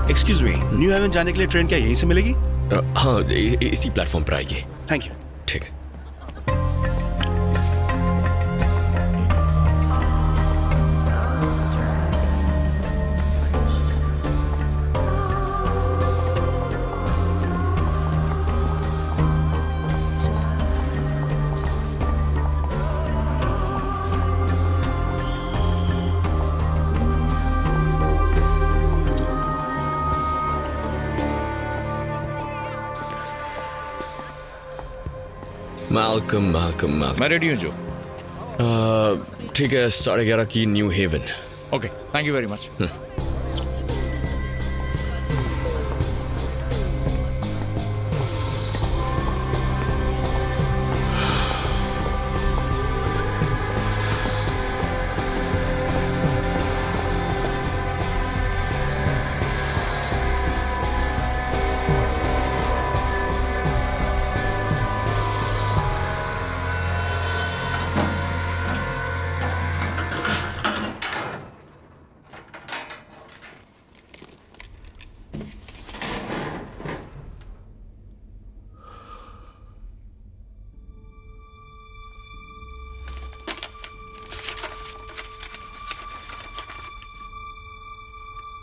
Excuse me, new haven जाने के लिए ट्रेन क्या यहीं से मिलेगी? हाँ, इसी प्लेटफॉर्म पर आइए। Thank you. ठीक है। मैल्कम। मैं रेडी हूँ जो। ठीक है, 11:30 की New Haven. Okay, thank you very much.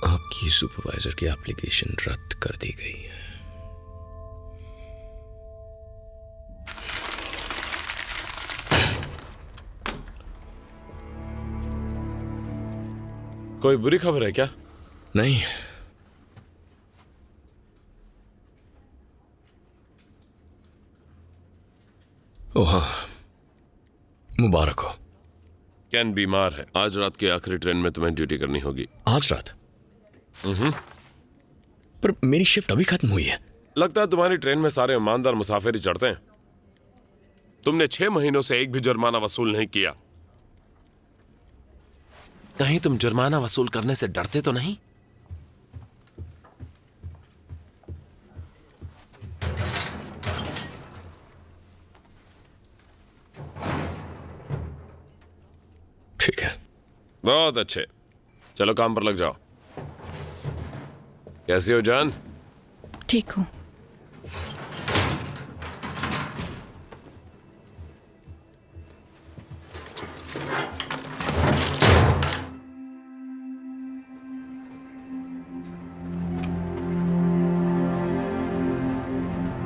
आपकी सुपरवाइजर की एप्लीकेशन रद्द कर दी गई है। कोई बुरी खबर है क्या? नहीं। ओ हाँ, मुबारक हो। कैन बीमार है। आज रात की आखिरी ट्रेन में तुम्हें ड्यूटी करनी होगी। आज रात? पर मेरी शिफ्ट अभी खत्म हुई है। लगता है तुम्हारी ट्रेन में सारे ईमानदार मुसाफिर ही चढ़ते हैं। तुमने 6 महीनों से एक भी जुर्माना वसूल नहीं किया। कहीं तुम जुर्माना वसूल करने से डरते तो नहीं? ठीक है। बहुत अच्छे, चलो काम पर लग जाओ। कैसी हो जान? ठीक हूँ।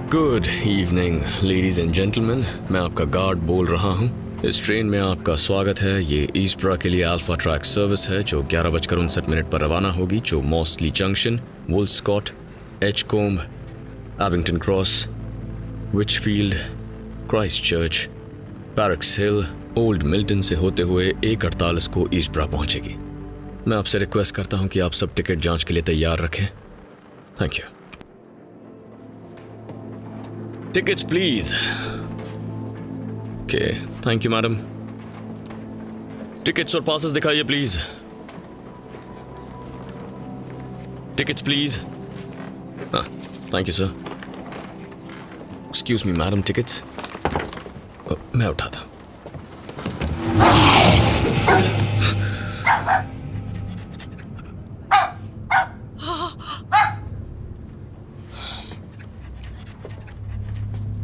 Good evening ladies and gentleman, मैं आपका गार्ड बोल रहा हूँ। इस ट्रेन में आपका स्वागत है। ये ईस्टब्रा के लिए अल्फा ट्रैक सर्विस है जो 11:59 पर रवाना होगी, जो मॉसली जंक्शन, वुल्स्कॉट, एचकोम्ब, एबिंगटन क्रॉस, विचफील्ड, क्राइस्ट चर्च, पैरक्स हिल, ओल्ड मिल्टन से होते हुए 1:48 को ईस्टब्रा पहुंचेगी। मैं आपसे रिक्वेस्ट करता हूं कि आप सब टिकट जांच के लिए तैयार रखें। Thank you. Tickets please. Okay, thank you madam. Tickets और पासेस दिखाइए प्लीज। Tickets please. हाँ, thank you sir. Excuse me madam, tickets. मैं उठाता।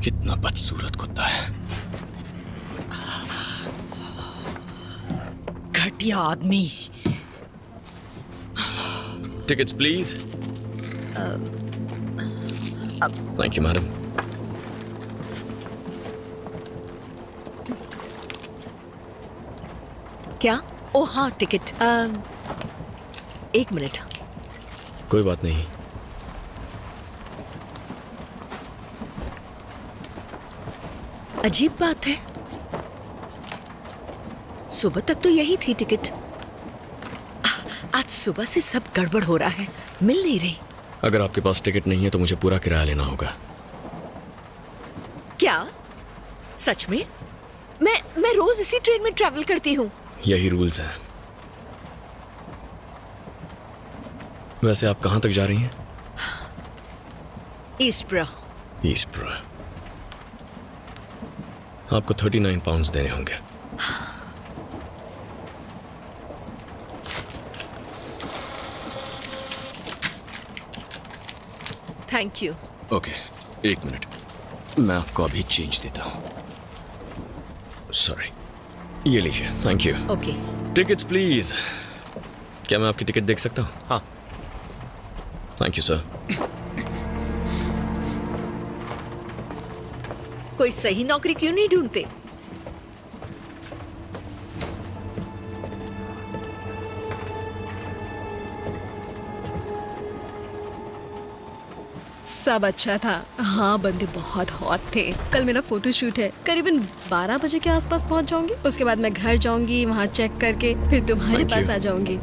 कितना बदसूरत कुत्ता है। घटिया आदमी। Tickets please. Thank you madam. क्या? ओ हाँ, टिकट। एक मिनट। कोई बात नहीं। अजीब बात है, सुबह तक तो यही थी टिकट। आज सुबह से सब गड़बड़ हो रहा है, मिल नहीं रही। अगर आपके पास टिकट नहीं है तो मुझे पूरा किराया लेना होगा। क्या? सच में? मैं रोज इसी ट्रेन में ट्रैवल करती हूँ। यही रूल्स हैं। वैसे आप कहाँ तक जा रही हैं? ईस्टब्रो। ईस्टब्रो। आपको 39 पाउंड्स देने होंगे। Thank you. ओके, एक मिनट, मैं आपको अभी चेंज देता हूँ। सॉरी, ये लीजिए। Thank you. Okay. Tickets please. क्या मैं आपकी टिकट देख सकता हूँ? हाँ। Thank you sir. कोई सही नौकरी क्यों नहीं ढूंढते? सब अच्छा था। हाँ, बंदे बहुत हॉट थे। कल मेरा फोटो शूट है, करीबन 12 बजे के आसपास पहुंच जाऊंगी। उसके बाद मैं घर जाऊंगी, वहाँ चेक करके फिर तुम्हारे Thank पास you. आ जाऊंगी।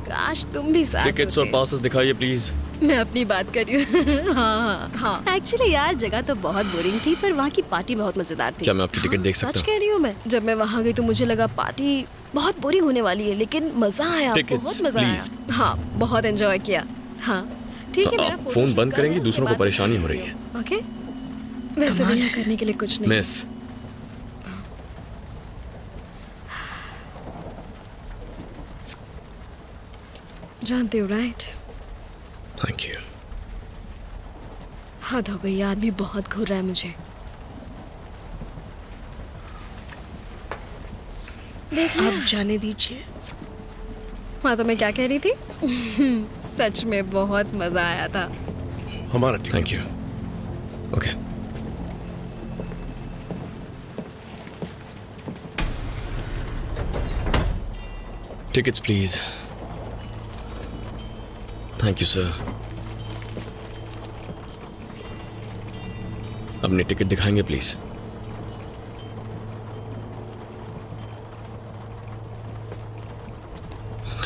काश तुम भी साथ टिकट्स और होते। पासेस दिखाइए प्लीज। मैं अपनी बात कर रही हूँ। हाँ। एक्चुअली यार जगह तो बहुत बोरिंग थी, पर वहाँ की पार्टी बहुत मजेदार थी। क्या मैं आपकी टिकट देख सकता सच हूँ? कह रही हूँ मैं। जब मैं वहाँ गई तो मुझे लगा पार्टी बहुत बोरिंग होने वाली है, लेकिन मजा आया, Tickets, बहुत मजा please. आया। हाँ, बहुत एंजॉय किया। हाँ ठीक है, मेरा आप फोटो फोन शूट बंद कर करेंगी, रहे हैं, दूसरों उसके को बाद परेशानी मैं हो रही है। ओके, वैसे भी यहाँ करने के लिए कुछ नहीं। मिस, जानते हो राइट? Thank you. हद हो गई, आदमी बहुत घूर रहा है मुझे। देख लिया? आप जाने दीजिए। हाँ, तो मैं क्या कह रही थी? सच में बहुत मजा आया था। हमारा ticket. Thank you. Okay, tickets please. Thank you sir. अपनी टिकट दिखाएंगे प्लीज?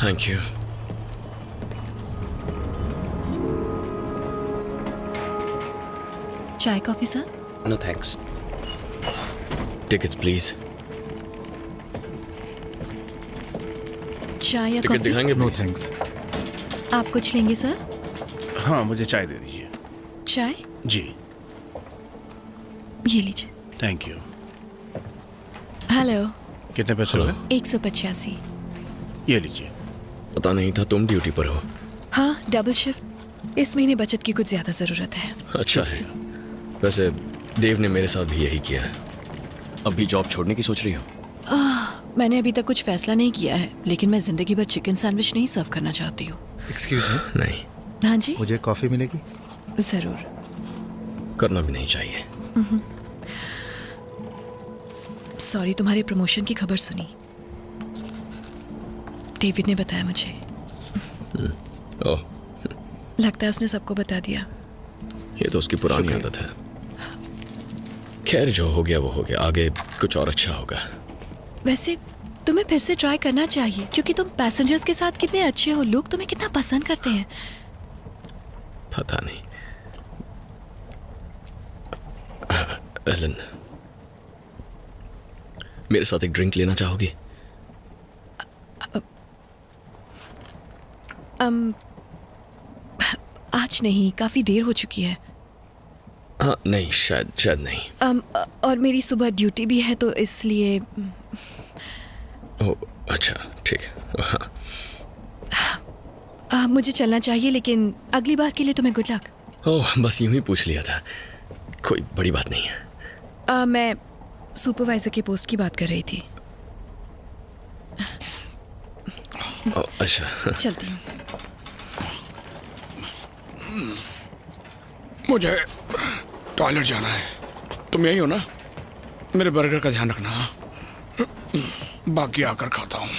Thank you. चाय coffee sir? No thanks. Tickets please. चाय या टिकट कॉफी? दिखाएंगे नो प्लीज? थैंक्स। आप कुछ लेंगे सर? हाँ, मुझे चाय दे दीजिए। चाय? जी, ये लीजिए। Thank you. हेलो। Hello. कितने पैसे हुए? 185। ये लीजिए। पता नहीं था तुम ड्यूटी पर हो। हाँ, डबल शिफ्ट। इस महीने बचत की कुछ ज्यादा जरूरत है। अच्छा है। वैसे देव ने मेरे साथ भी यही किया है। अभी जॉब छोड़ने की सोच रही हो? मैंने अभी तक कुछ फैसला नहीं किया है, लेकिन मैं जिंदगी भर चिकन सैंडविच नहीं सर्व करना चाहती हूँ। एक्सक्यूज मी, नहीं, हाँ जी, मुझे कॉफी मिलेगी? जरूर। करना भी नहीं चाहिए। सॉरी, तुम्हारे प्रमोशन की खबर सुनी। डेविड ने बताया मुझे। ओह, लगता है उसने सबको बता दिया। ये तो उसकी पुरानी आदत है। खैर, जो हो गया वो हो गया, आगे कुछ और अच्छा होगा। वैसे तुम्हें फिर से ट्राई करना चाहिए, क्योंकि तुम पैसेंजर्स के साथ कितने अच्छे हो, लोग तुम्हें कितना पसंद करते हैं। पता नहीं। एलन, मेरे साथ एक ड्रिंक लेना चाहोगी? आज नहीं, काफी देर हो चुकी है। हाँ, नहीं, शायद नहीं। और मेरी सुबह ड्यूटी भी है, तो इसलिए ओह, अच्छा, ठीक है। हाँ। मुझे चलना चाहिए, लेकिन अगली बार के लिए तुम्हें गुड लक। ओह, बस यूं ही पूछ लिया था, कोई बड़ी बात नहीं है। मैं सुपरवाइजर के पोस्ट की बात कर रही थी। ओह, अच्छा। चलती हूँ। मुझे टॉयलेट जाना है। तुम यही हो ना? मेरे बर्गर का ध्यान रखना। हाँ? बाकी आकर खाता हूँ।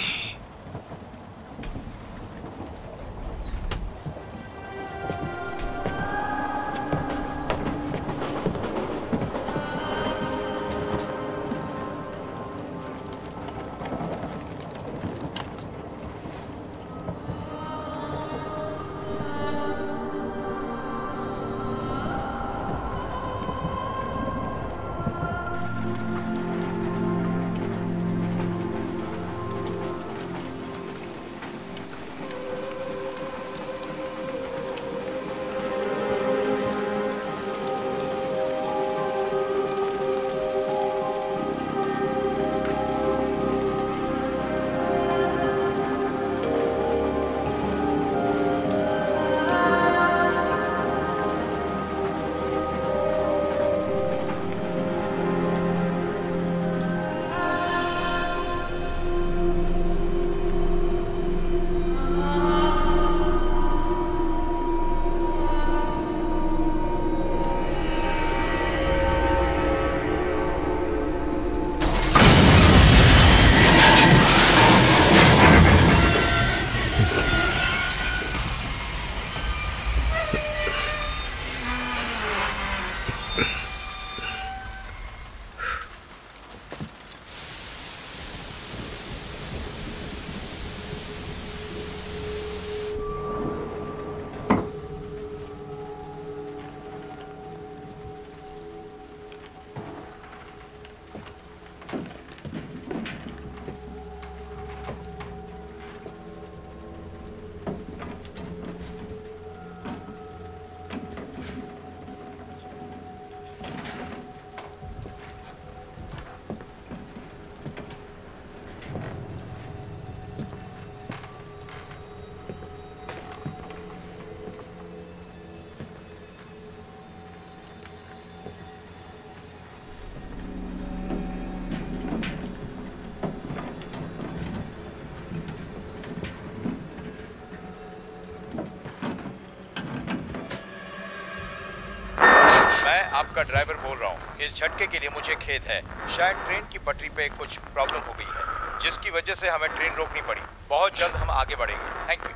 आपका ड्राइवर बोल रहा हूँ। इस झटके के लिए मुझे खेद है। शायद ट्रेन की पटरी पे कुछ प्रॉब्लम हो गई है, जिसकी वजह से हमें ट्रेन रोकनी पड़ी। बहुत जल्द हम आगे बढ़ेंगे। Thank you.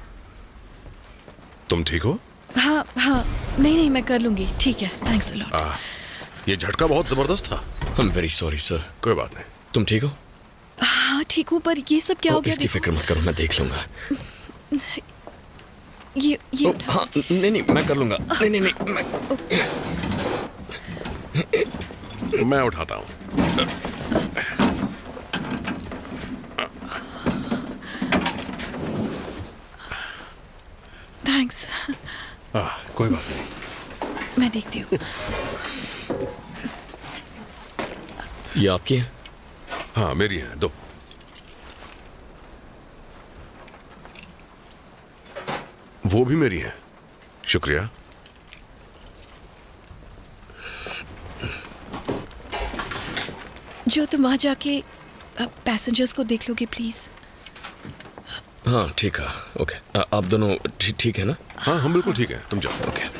तुम ठीक हो? हाँ हाँ, नहीं मैं कर लूंगी। ठीक है, थैंक्स अ लॉट। ये झटका बहुत जबरदस्त था। I am very sorry sir. कोई बात नहीं। तुम ठीक हो? हाँ ठीक हूँ, पर ये सब क्या हो गया? इसकी फिक्र मत करो, मैं देख लूंगा। ये हाँ नहीं मैं कर लूंगा। नहीं मैं उठाता हूँ। थैंक्स। कोई बात नहीं। मैं देखती हूँ। ये आपकी है? हाँ मेरी है, दो। वो भी मेरी है। शुक्रिया। जो तुम वहां जाके पैसेंजर्स को देख लोगे प्लीज। हाँ ठीक है, ओके। आप दोनों ठीक है ना? हाँ हम बिल्कुल ठीक है, तुम जाओ। ओके।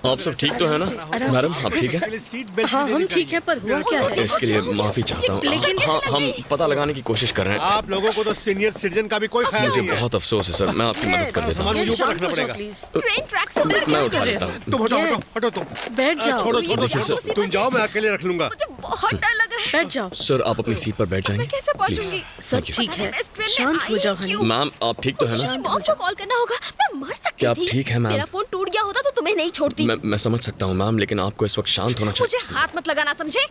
आप सब ठीक तो है ना? मैडम आप ठीक है? हाँ हम ठीक है, पर हुआ क्या है? इसके लिए माफी चाहता हूँ। लेकिन हाँ हम पता लगाने की कोशिश कर रहे हैं। आप लोगों को तो सीनियर सिटीजन का भी कोई ख्याल मुझे नहीं है। बहुत अफसोस है सर, मैं आपकी मदद कर देता सामान हूँ। मुझे ऊपर रखना पड़ेगा। ट्रेन ट्रैक से उतर मैं उठा लेता हूँ। तुम हटो हटो हटो तुम। बैठ जाओ। छोड़ो देखिए सर, तुम जाओ, मैं अकेले रख लूंगा। मुझे बहुत डर लग रहा बैठ जाओ। सर आप अपनी सीट पर बैठ जाएंगे? मैं कैसे पहुंचूंगी? सब ठीक है, शांत हो जाओ हनी। मैम आप ठीक तो है ना? मॉम को कॉल करना होगा, मैं मर सकती क्या आप थी। ठीक है मैम? मेरा फोन टूट गया होता तो तुम्हें नहीं छोड़ती। मैं समझ सकता हूँ मैम, लेकिन आपको इस वक्त शांत होना चाहिए। मुझे हाथ मत लगाना, समझे?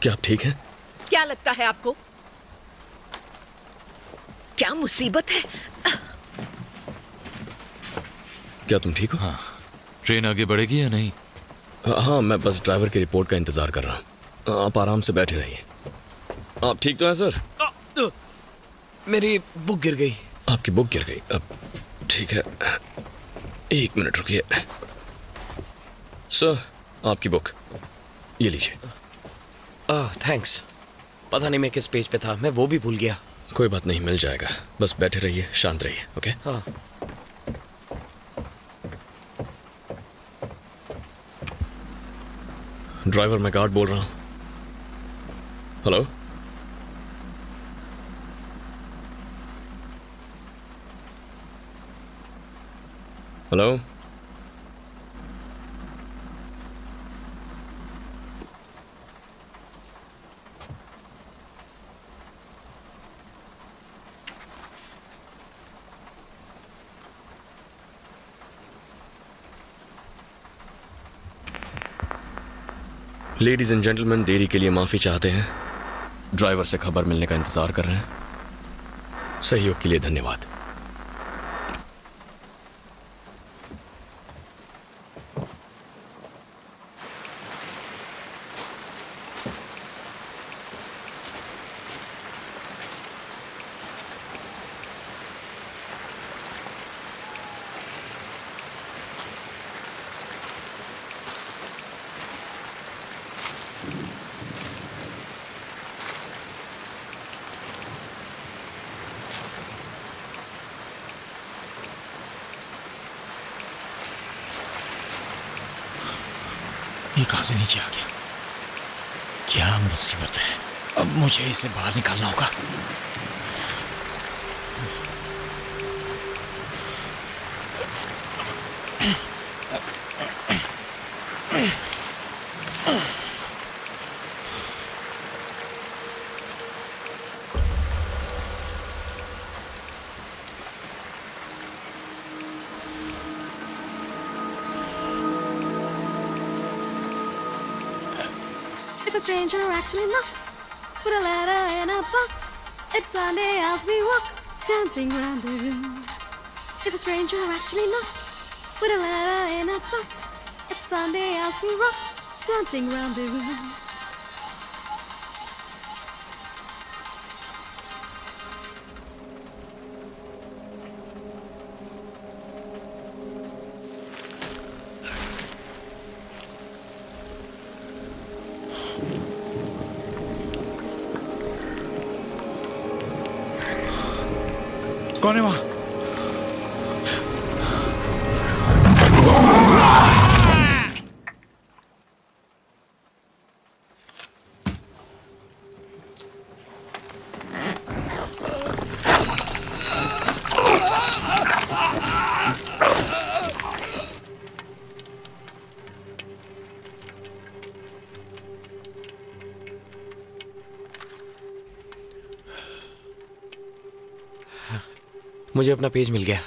क्या आप ठीक हैं? क्या लगता है आपको? क्या मुसीबत है? क्या तुम ठीक हो? हाँ, ट्रेन आगे बढ़ेगी या नहीं? हाँ मैं बस ड्राइवर की रिपोर्ट का इंतजार कर रहा हूँ। आप आराम से बैठे रहिए। आप ठीक तो हैं सर? मेरी बुक गिर गई। आपकी बुक गिर गई? अब ठीक है, 1 मिनट रुकिए। सर आपकी बुक ये लीजिए। थैंक्स। पता नहीं मैं किस पेज पे था, मैं वो भी भूल गया। कोई बात नहीं, मिल जाएगा। बस बैठे रहिए, शांत रहिए। ओके? हाँ। ड्राइवर मैं गार्ड बोल रहा हूँ। Hello? Hello? Ladies and gentleman, देरी के लिए माफी चाहते हैं। ड्राइवर से खबर मिलने का इंतजार कर रहे हैं। सहयोग के लिए धन्यवाद। ये कहां से नीचे आ गया? क्या मुसीबत है? अब मुझे इसे बाहर निकालना होगा। If a stranger actually knocks with a letter in a box, it's Sunday as we walk, dancing round the room. If a stranger actually knocks with a letter in a box, it's Sunday as we rock, dancing round the room. कौन है वहां? मुझे अपना page मिल गया।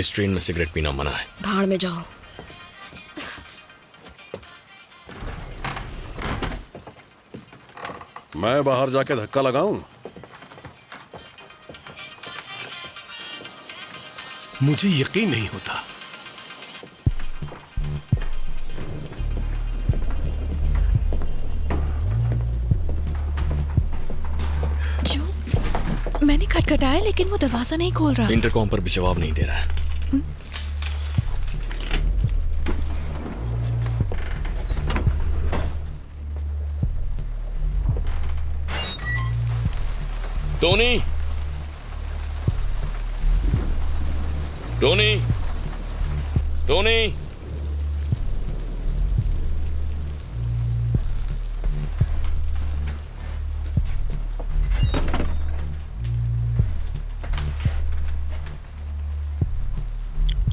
इस train में cigarette पीना मना है। भाड़ में जाओ। मैं बाहर जाके धक्का लगाऊं? मुझे यकीन नहीं होता। जो मैंने खटखटाया लेकिन वो दरवाजा नहीं खोल रहा। इंटरकॉम पर भी जवाब नहीं दे रहा है। Tony, Tony, Tony.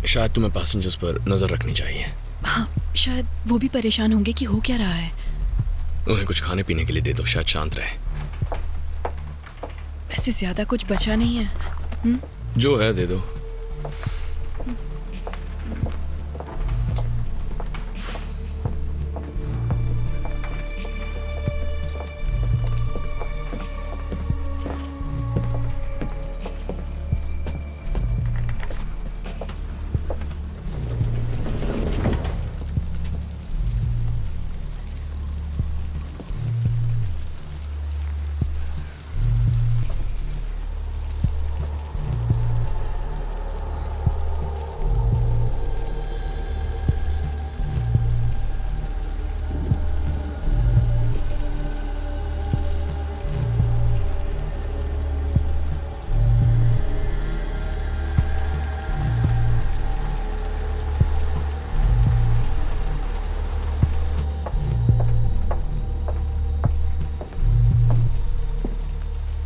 शायद तुम्हें पैसेंजर्स पर नजर रखनी चाहिए। हाँ, शायद वो भी परेशान होंगे कि हो क्या रहा है। उन्हें कुछ खाने पीने के लिए दे दो, शायद शांत रहे। वैसे ज्यादा कुछ बचा नहीं है। जो है दे दो।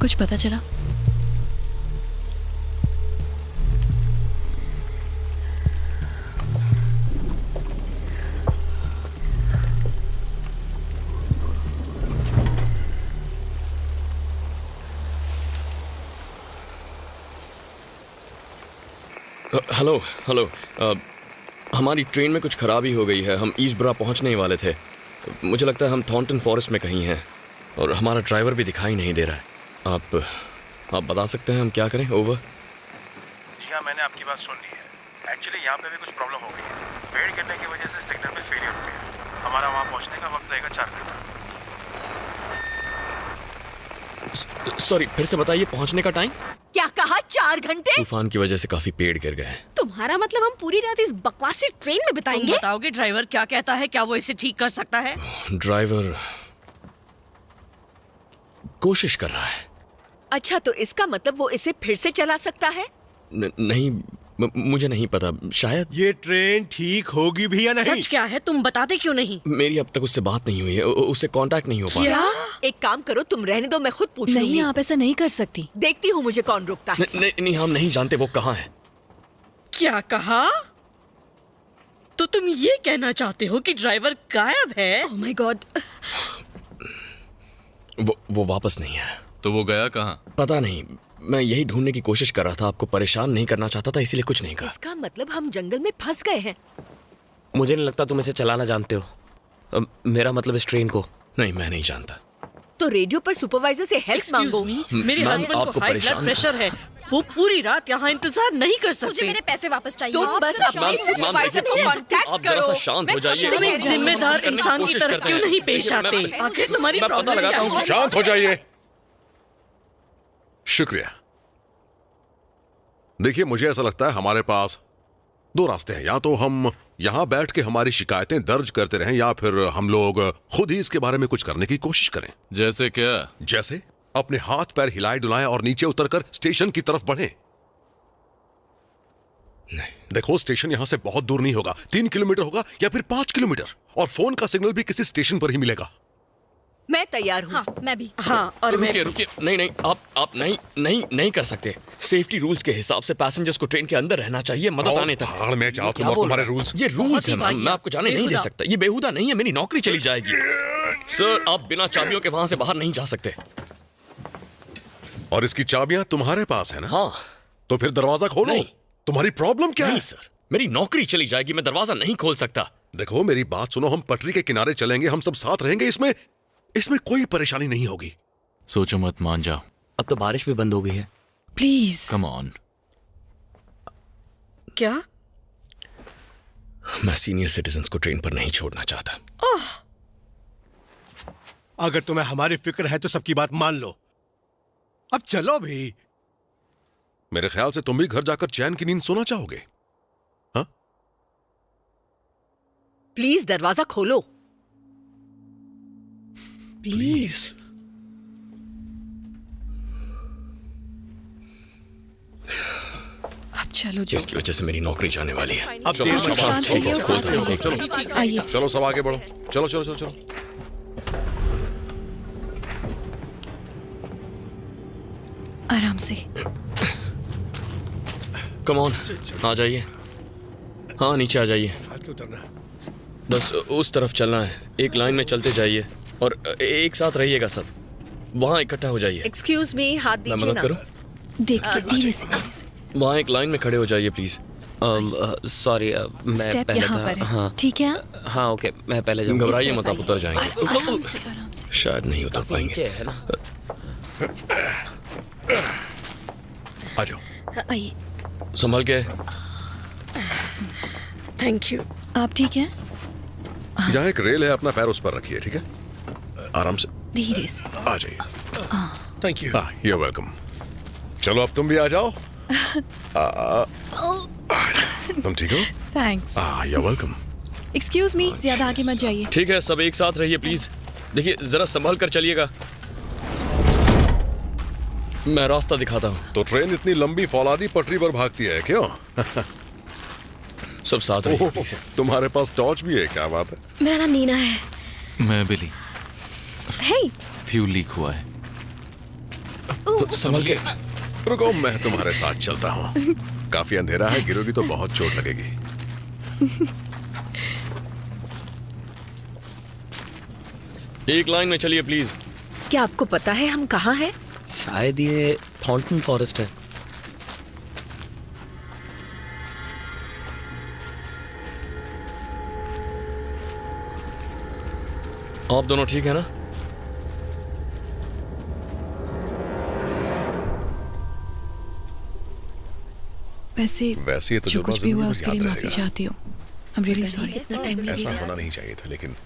कुछ पता चला? हेलो हेलो, हमारी ट्रेन में कुछ खराबी हो गई है। हम ईस्टब्रा पहुंचने ही वाले थे। मुझे लगता है हम थॉर्नटन फॉरेस्ट में कहीं हैं और हमारा ड्राइवर भी दिखाई नहीं दे रहा है। आप बता सकते हैं हम क्या करें? ओवर। जी हाँ, मैंने आपकी बात सुन ली है। एक्चुअली यहाँ पे भी कुछ प्रॉब्लम हो गई है। पेड़ गिरने की वजह से सिग्नल में फेलियर हो गया। हमारा वहाँ पहुँचने का वक्त लगेगा 4 घंटा। सॉरी, फिर से बताइए पहुंचने का टाइम। क्या कहा? 4 घंटे? तूफान की वजह से काफी पेड़ गिर गए। तुम्हारा मतलब हम पूरी रात इस बकवासी ट्रेन में बिताएंगे? बताओगे ड्राइवर क्या कहता है? क्या वो इसे ठीक कर सकता है? ड्राइवर कोशिश कर रहा है। अच्छा, तो इसका मतलब वो इसे फिर से चला सकता है? नहीं, मुझे नहीं पता, शायद। ये ट्रेन ठीक होगी भी या नहीं? सच क्या है? तुम बताते क्यों नहीं? मेरी अब तक उससे बात नहीं हुई है, उससे कांटेक्ट नहीं हो पा क्या? रहा। एक काम करो, तुम रहने दो, मैं खुद पूछ लूंगी। नहीं, आप ऐसा नहीं कर सकती। देखती हूँ मुझे कौन रोकता है। नहीं, हम नहीं जानते वो कहाँ है। क्या कहा? तो तुम ये कहना चाहते हो कि ड्राइवर गायब है? Oh my God. वो वापस नहीं है। तो वो गया कहाँ? पता नहीं, मैं यही ढूंढने की कोशिश कर रहा था। आपको परेशान नहीं करना चाहता था, इसीलिए कुछ नहीं कहा। इसका मतलब हम जंगल में फंस गए हैं। मुझे नहीं लगता तुम इसे चलाना जानते हो। मेरा मतलब इस ट्रेन को। नहीं, मैं नहीं जानता। तो रेडियो पर सुपरवाइजर से हेल्प मांगो। मेरे हस्बैंड को हाई ब्लड प्रेशर है। वो पूरी रात यहाँ इंतजार नहीं कर सकते। मुझे मेरे पैसे वापस चाहिए। तुम बस अपने सुपरवाइजर को आप कांटेक्ट जरा सा करो। शांत हो जाइए। तुम एक जिम्मेदार इंसान की तरह क्यों नहीं पेश आते? आखिर तुम्हारी प्रॉब्लम क्या है? शांत हो जाइए। शुक्रिया। देखिए, मुझे ऐसा लगता है हमारे पास 2 रास्ते हैं। या तो हम यहां बैठ के हमारी शिकायतें दर्ज करते रहें, या फिर हम लोग खुद ही इसके बारे में कुछ करने की कोशिश करें। जैसे क्या? जैसे अपने हाथ पैर हिलाए डुलाएं और नीचे उतरकर स्टेशन की तरफ बढ़ें। देखो, स्टेशन यहां से बहुत दूर नहीं होगा। 3 किलोमीटर होगा या फिर 5 किलोमीटर, और फोन का सिग्नल भी किसी स्टेशन पर ही मिलेगा। मैं तैयार हूँ। हाँ, मैं भी। हाँ, और मैं रुकिए। नहीं, आप नहीं कर सकते। सेफ्टी रूल्स के हिसाब से पैसेंजर्स को ट्रेन के अंदर रहना चाहिए मदद आने तक। भाड़ में जाओ तुम और तुम्हारे रूल्स। ये रूल्स है मैम, मैं आपको जाने नहीं दे बेहुदा। सकता। ये बेहुदा नहीं है, मेरी नौकरी चली जाएगी। सर, आप बिना चाबियों के वहां से बाहर नहीं जा सकते। और इसकी चाबियां तुम्हारे पास है ना? हाँ। तो फिर दरवाजा खोलो। नहीं, तुम्हारी प्रॉब्लम क्या नहीं है? सर, मेरी नौकरी चली जाएगी, मैं दरवाजा नहीं खोल सकता। देखो मेरी बात सुनो, हम पटरी के किनारे चलेंगे, हम सब साथ रहेंगे, इसमें कोई परेशानी नहीं होगी। सोचो मत, मान जाओ। अब तो बारिश भी बंद हो गई है। प्लीज। Come on. क्या? मैं सीनियर सिटीजन्स को ट्रेन पर नहीं छोड़ना चाहता। अगर तुम्हें हमारी फिक्र है तो सबकी बात मान लो। अब चलो भी। मेरे ख्याल से तुम भी घर जाकर चैन की नींद सोना चाहोगे। हाँ? प्लीज दरवाजा खोलो। प्लीज। अब चलो जो। इसकी वजह से मेरी नौकरी जाने वाली है। अब देर मत करो। शांत रहिए और साथ रहिए। चलो आइए। चलो सब आगे बढ़ो, चलो चलो चलो चलो। आराम से। कम ऑन, आ जाइए। हाँ, नीचे आ जाइए। हाथ क्यों उतरना? बस उस तरफ चलना है, एक लाइन में चलते जाइए और एक साथ रहिएगा सब। वहाँ इकट्ठा हो जाइए। एक्सक्यूज मी, हाथ मैं दीजिए मदद ना। करूँ? देख के धीरे से। वहाँ एक लाइन में खड़े हो जाइए प्लीज। सॉरी, मैं स्टेप पहले यहाँ था। पर है। हाँ ठीक है? हाँ, ओके, मैं पहले जाऊँगा। घबराइए मत, आप उतर जाएंगे। आराम से, आराम से। शायद नहीं उतर नीचे पाएंगे। है ना। आ जाओ। आइए। संभल के। Thank you. आप ठीक हैं? यहाँ एक रेल है, अपना पैर उस पर रखिए, ठीक है? आराम से धीरे से। आ जाइए। Thank you. You welcome. चलो अब तुम भी आ जाओ। तुम ठीक हो? Thanks. You welcome. Excuse me, ज्यादा आगे मत जाइए। ठीक है, सब एक साथ रहिए प्लीज। देखिए, जरा संभल कर चलिएगा। मैं रास्ता दिखाता हूँ। तो ट्रेन इतनी लंबी फौलादी पटरी पर भागती है क्यों? सब साथ रहिए प्लीज। तुम्हारे पास टॉर्च भी है, क्या बात है? मेरा नाम नीना है। मैं बिली। हे। फ्यूल लीक हुआ है। संभल के। रुको, मैं तुम्हारे साथ चलता हूँ। काफी अंधेरा है, गिरोगी तो बहुत चोट लगेगी। एक लाइन में चलिए प्लीज। क्या आपको पता है हम कहाँ हैं? शायद ये थॉर्नटन फॉरेस्ट है। आप दोनों ठीक है ना? वैसे वैसे ये जो तजुर्बा कुछ भी हुआ जिंदगी उसके में लिए याद माफी रहेगा। चाहती हूँ। I'm really sorry। ऐसा होना नहीं चाहिए था, लेकिन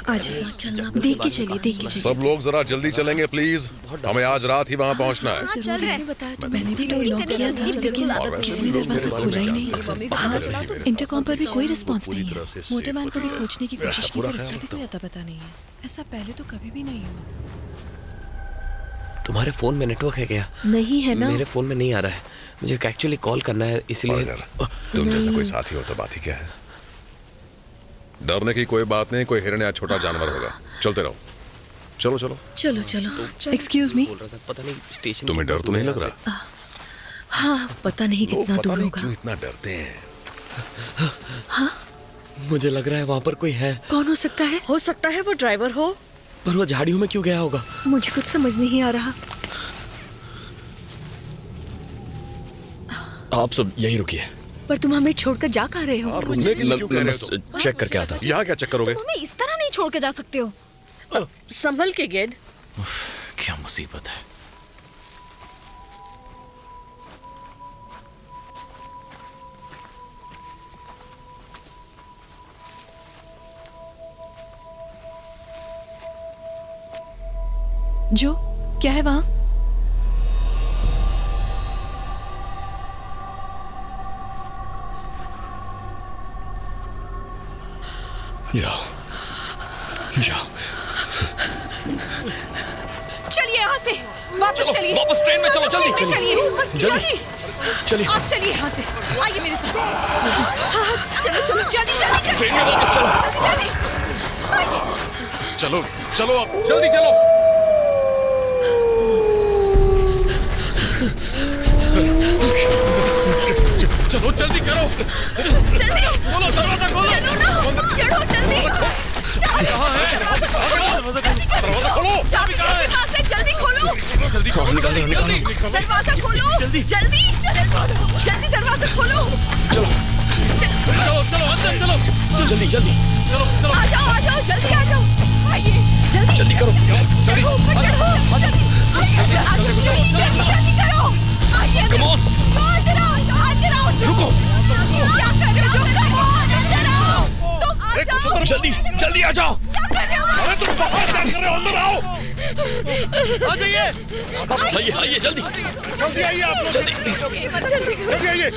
आ जाइए। देख के चलिए, देख के चलिए। सब लोग जरा जल्दी चलेंगे प्लीज, हमें आज रात ही वहाँ पहुँचना है। किसने बताया तो मैंने भी डोर लॉक किया था, लेकिन किसी ने दरवाजा खोला ही नहीं। हाँ, इंटरकॉम पर भी कोई रिस्पॉन्स नहीं है। मोटे मैन को भी पूछने की कोशिश की, पर उसका भी कोई अता पता नहीं है। ऐसा पहले तो कभी भी नहीं हुआ। तुम्हारे फोन में नेटवर्क है क्या? नहीं है ना। मेरे फोन में नहीं आ रहा है। मुझे एक्चुअली कॉल करना है, इसलिए। अगर तुम जैसा कोई साथी हो तो बात ही क्या है। डरने की कोई बात नहीं, कोई हिरण या छोटा जानवर होगा। चलते रहो, चलो चलो। चलो चलो। Excuse me. बोल रहा था, पता नहीं स्टेशन। तुम्हें डर तो नहीं लग रहा? हाँ, पता नहीं लोग कितना पता दूर नहीं होगा। क्यों इतना डरते हैं। मुझे लग रहा है वहां पर कोई है। कौन हो सकता है? हो सकता है वो ड्राइवर हो। पर वो झाड़ियों में क्यों गया होगा? मुझे कुछ समझ नहीं आ रहा। आप सब यहीं रुकिए। पर तुम हमें छोड़कर जा कहाँ रहे हो? रुकने के लिए क्यों कह मैं रहे बस हो तुम? चेक करके आता हूँ। यहाँ क्या चेक करोगे? हमें इस तरह नहीं छोड़ के जा सकते हो। संभल के गेड। क्या मुसीबत है। जो क्या है वहाँ? जाओ जाओ। चलिए यहाँ से, वापस चलिए। वापस ट्रेन में चलो, जल्दी चलिए, जल्दी चलिए। आप चलिए यहाँ से। आइए मेरे साथ। हाँ, चलो चलो, जल्दी जल्दी ट्रेन में वापस चलो। जल्दी। चलो चलो अब। जल्दी चलो। चलो जल्दी करो। जल्दी खोलो दरवाजा, खोलो। चलो ना, चढ़ो जल्दी। दरवाजा खोलो। चाबी कहाँ है? जल्दी खोलो। जल्दी खोलो। निकाल दो निकाल दो। दरवाजा खोलो जल्दी जल्दी जल्दी दरवाजा खोलो। चलो अंदर चलो। जल्दी जल्दी आ जाओ जल्दी आ जाओ। आइए जल्दी जल्दी करो। चढ़ो ऊपर चढ़ो जल्दी जल्दी करो। आइए Come on। अंदर आओ रुको। क्या कर रहे हो? Come on, अंदर आओ। तुम आ जाओ जल्दी आ जाओ। क्या कर रहे हो? अरे तुम बाहर क्या कर रहे हो? अंदर आओ। आ जाइए आइए जल्दी जल्दी आइए आप लोग। जल्दी आइए।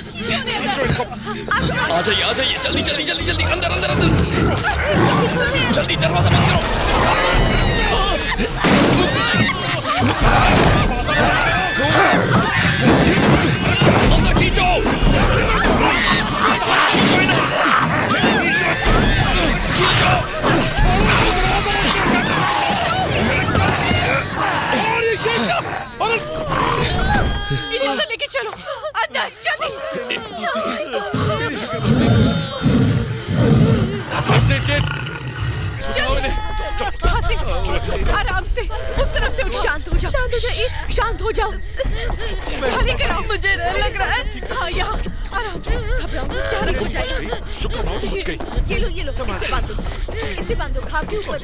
आ जाइए जल्दी अंदर जल्दी दरवाजा बंद करो। अंदर खींचो इन्हें। खींचो। इन्हें अंदर लेके चलो। अंदर जल्दी। आराम से उस तरफ से उठो। शांत हो जाओ। खाली कराओ। मुझे डर लग रहा है। हाँ यहाँ आराम से घबराओ मत। ये लो इसे बांधो खाप के ऊपर।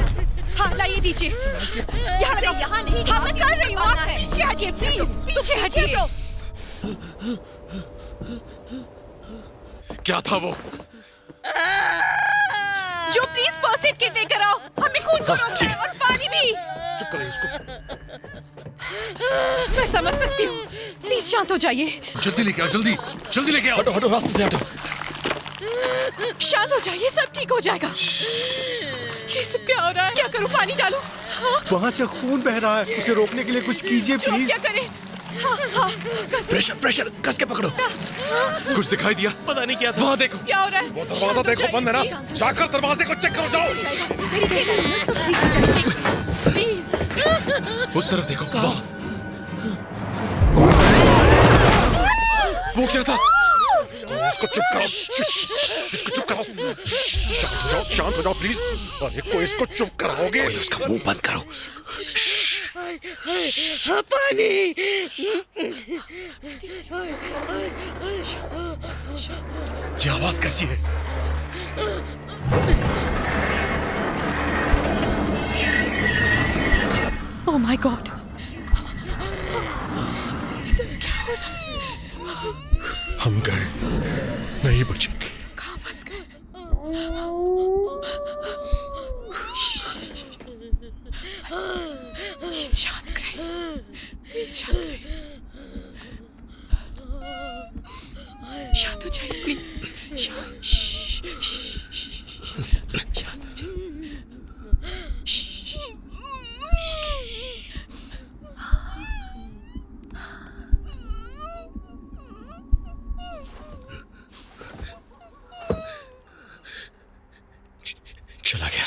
हाँ लाइए दीजिए। यहाँ नहीं। हाँ मैं कर रही हूँ। आप पीछे हटिए प्लीज। पीछे हटिए। क्या था वो? जो प्लीज फर्स्ट एड किट लेकर आओ। हमें खून को रोकना है और पानी भी। चुप करिए इसको। मैं समझ सकती हूँ। प्लीज शांत हो जाइए। जल्दी लेके आओ। जल्दी लेके आओ। हटो रास्ते से हटो। शांत हो जाइए सब ठीक हो जाएगा। ये सब क्या हो रहा है? क्या करूँ? पानी डालूं? हाँ? वहाँ से खून बह रहा है, उसे रोकने के लिए कुछ कीजिए जो प्लीज। क्या करें? हाँ, प्रेशर कस के पकड़ो। कुछ दिखाई दिया? पता नहीं क्या था। वहाँ देखो। क्या हो रहा है? दरवाजा देखो बंद है ना। जाकर दरवाजे को चेक करो जाओ। प्लीज उस तरफ देखो। वहाँ। वो क्या था? इसको चुप करो। शांत हो जाओ प्लीज। अरे कोई इसको चुप कराओगे? उसका मुंह बंद करो। पानी। ये आवाज कैसी है? Oh my God. क्या हो रहा है? हम गए, नहीं बचेंगे। कहाँ फंस गए? शांत रहिए। शांत हो जाइए प्लीज। शांत हो जाइए। चला गया।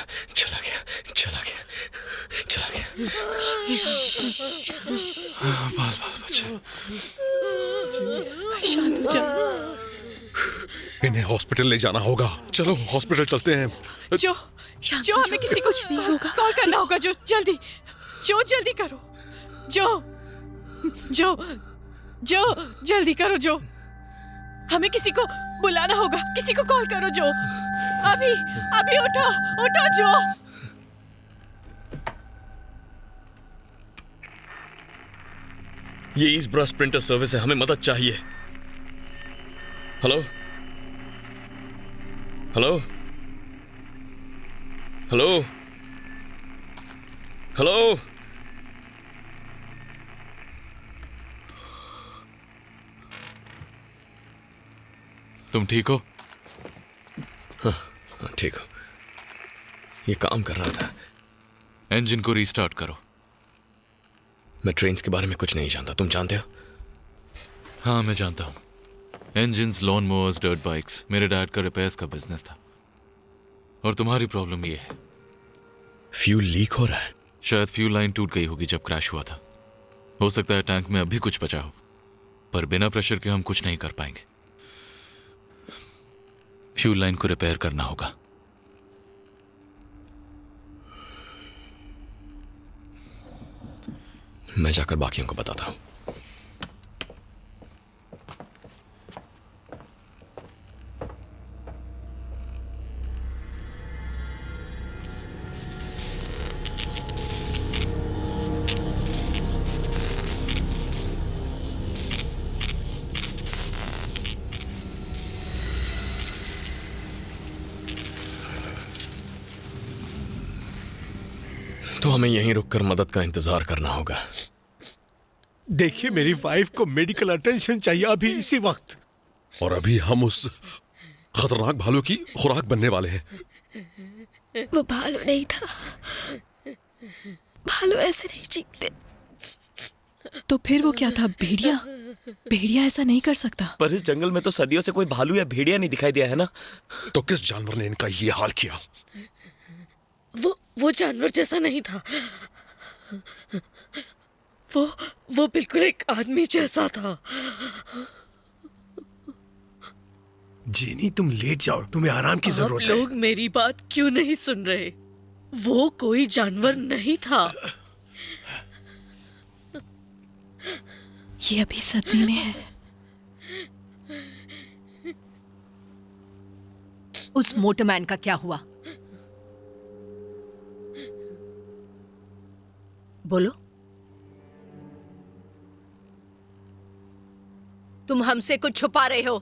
बाल बच्चे। शांत हो जाओ। इन्हें हॉस्पिटल ले जाना होगा। चलो हॉस्पिटल चलते हैं। जो हमें किसी को कॉल करना होगा। जो जल्दी करो। जो जल्दी करो। जो हमें किसी को बुलाना होगा। किसी को कॉल करो। जो अभी उठो जो। ये ईस्ब्रा स्प्रिंटर सर्विस है, हमें मदद चाहिए। हेलो तुम ठीक हो? हाँ, ठीक हो। ये काम कर रहा था। इंजन को रीस्टार्ट करो। मैं ट्रेन्स के बारे में कुछ नहीं जानता, तुम जानते हो? हाँ मैं जानता हूँ। Engines, lawn mowers, dirt bikes, मेरे डैड का रिपेयर्स का बिजनेस था। और तुम्हारी प्रॉब्लम ये है, फ्यूल लीक हो रहा है। शायद फ्यूल लाइन टूट गई होगी जब क्रैश हुआ था। हो सकता है टैंक में अभी कुछ बचा हो, पर बिना प्रेशर के हम कुछ नहीं कर पाएंगे। फ्यूल लाइन को रिपेयर करना होगा। मैं जाकर बाकियों को बताता हूँ। तो हमें यहीं रुककर मदद का इंतजार करना होगा। देखिए, मेरी वाइफ को मेडिकल अटेंशन चाहिए अभी इसी वक्त। और अभी हम उस खतरनाक भालू की खुराक बनने वाले हैं। वो भालू नहीं था। भालू ऐसे नहीं चीखते। तो फिर वो क्या था? भेड़िया? भेड़िया ऐसा नहीं कर सकता। पर इस जंगल में तो सदियों से कोई भालू या भेड़िया नहीं दिखाई दिया है ना। तो किस जानवर ने इनका ये हाल किया? वो जानवर जैसा नहीं था। वो बिल्कुल एक आदमी जैसा था। जीनी, तुम लेट जाओ, तुम्हें आराम की जरूरत है। आप लोग मेरी बात क्यों नहीं सुन रहे? वो कोई जानवर नहीं था। ये अभी सदमे में है। उस मोटरमैन का क्या हुआ? बोलो। तुम हमसे कुछ छुपा रहे हो।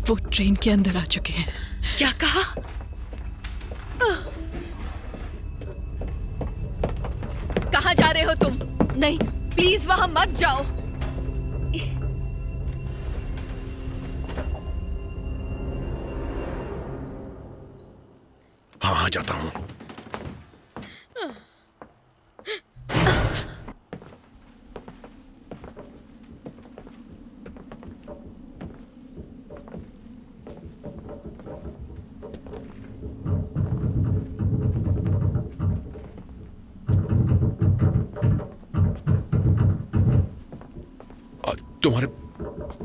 वो ट्रेन के अंदर आ चुके हैं। क्या कहा? कहाँ जा रहे हो तुम? नहीं, प्लीज वहां मत जाओ। हाँ, जाता हूँ।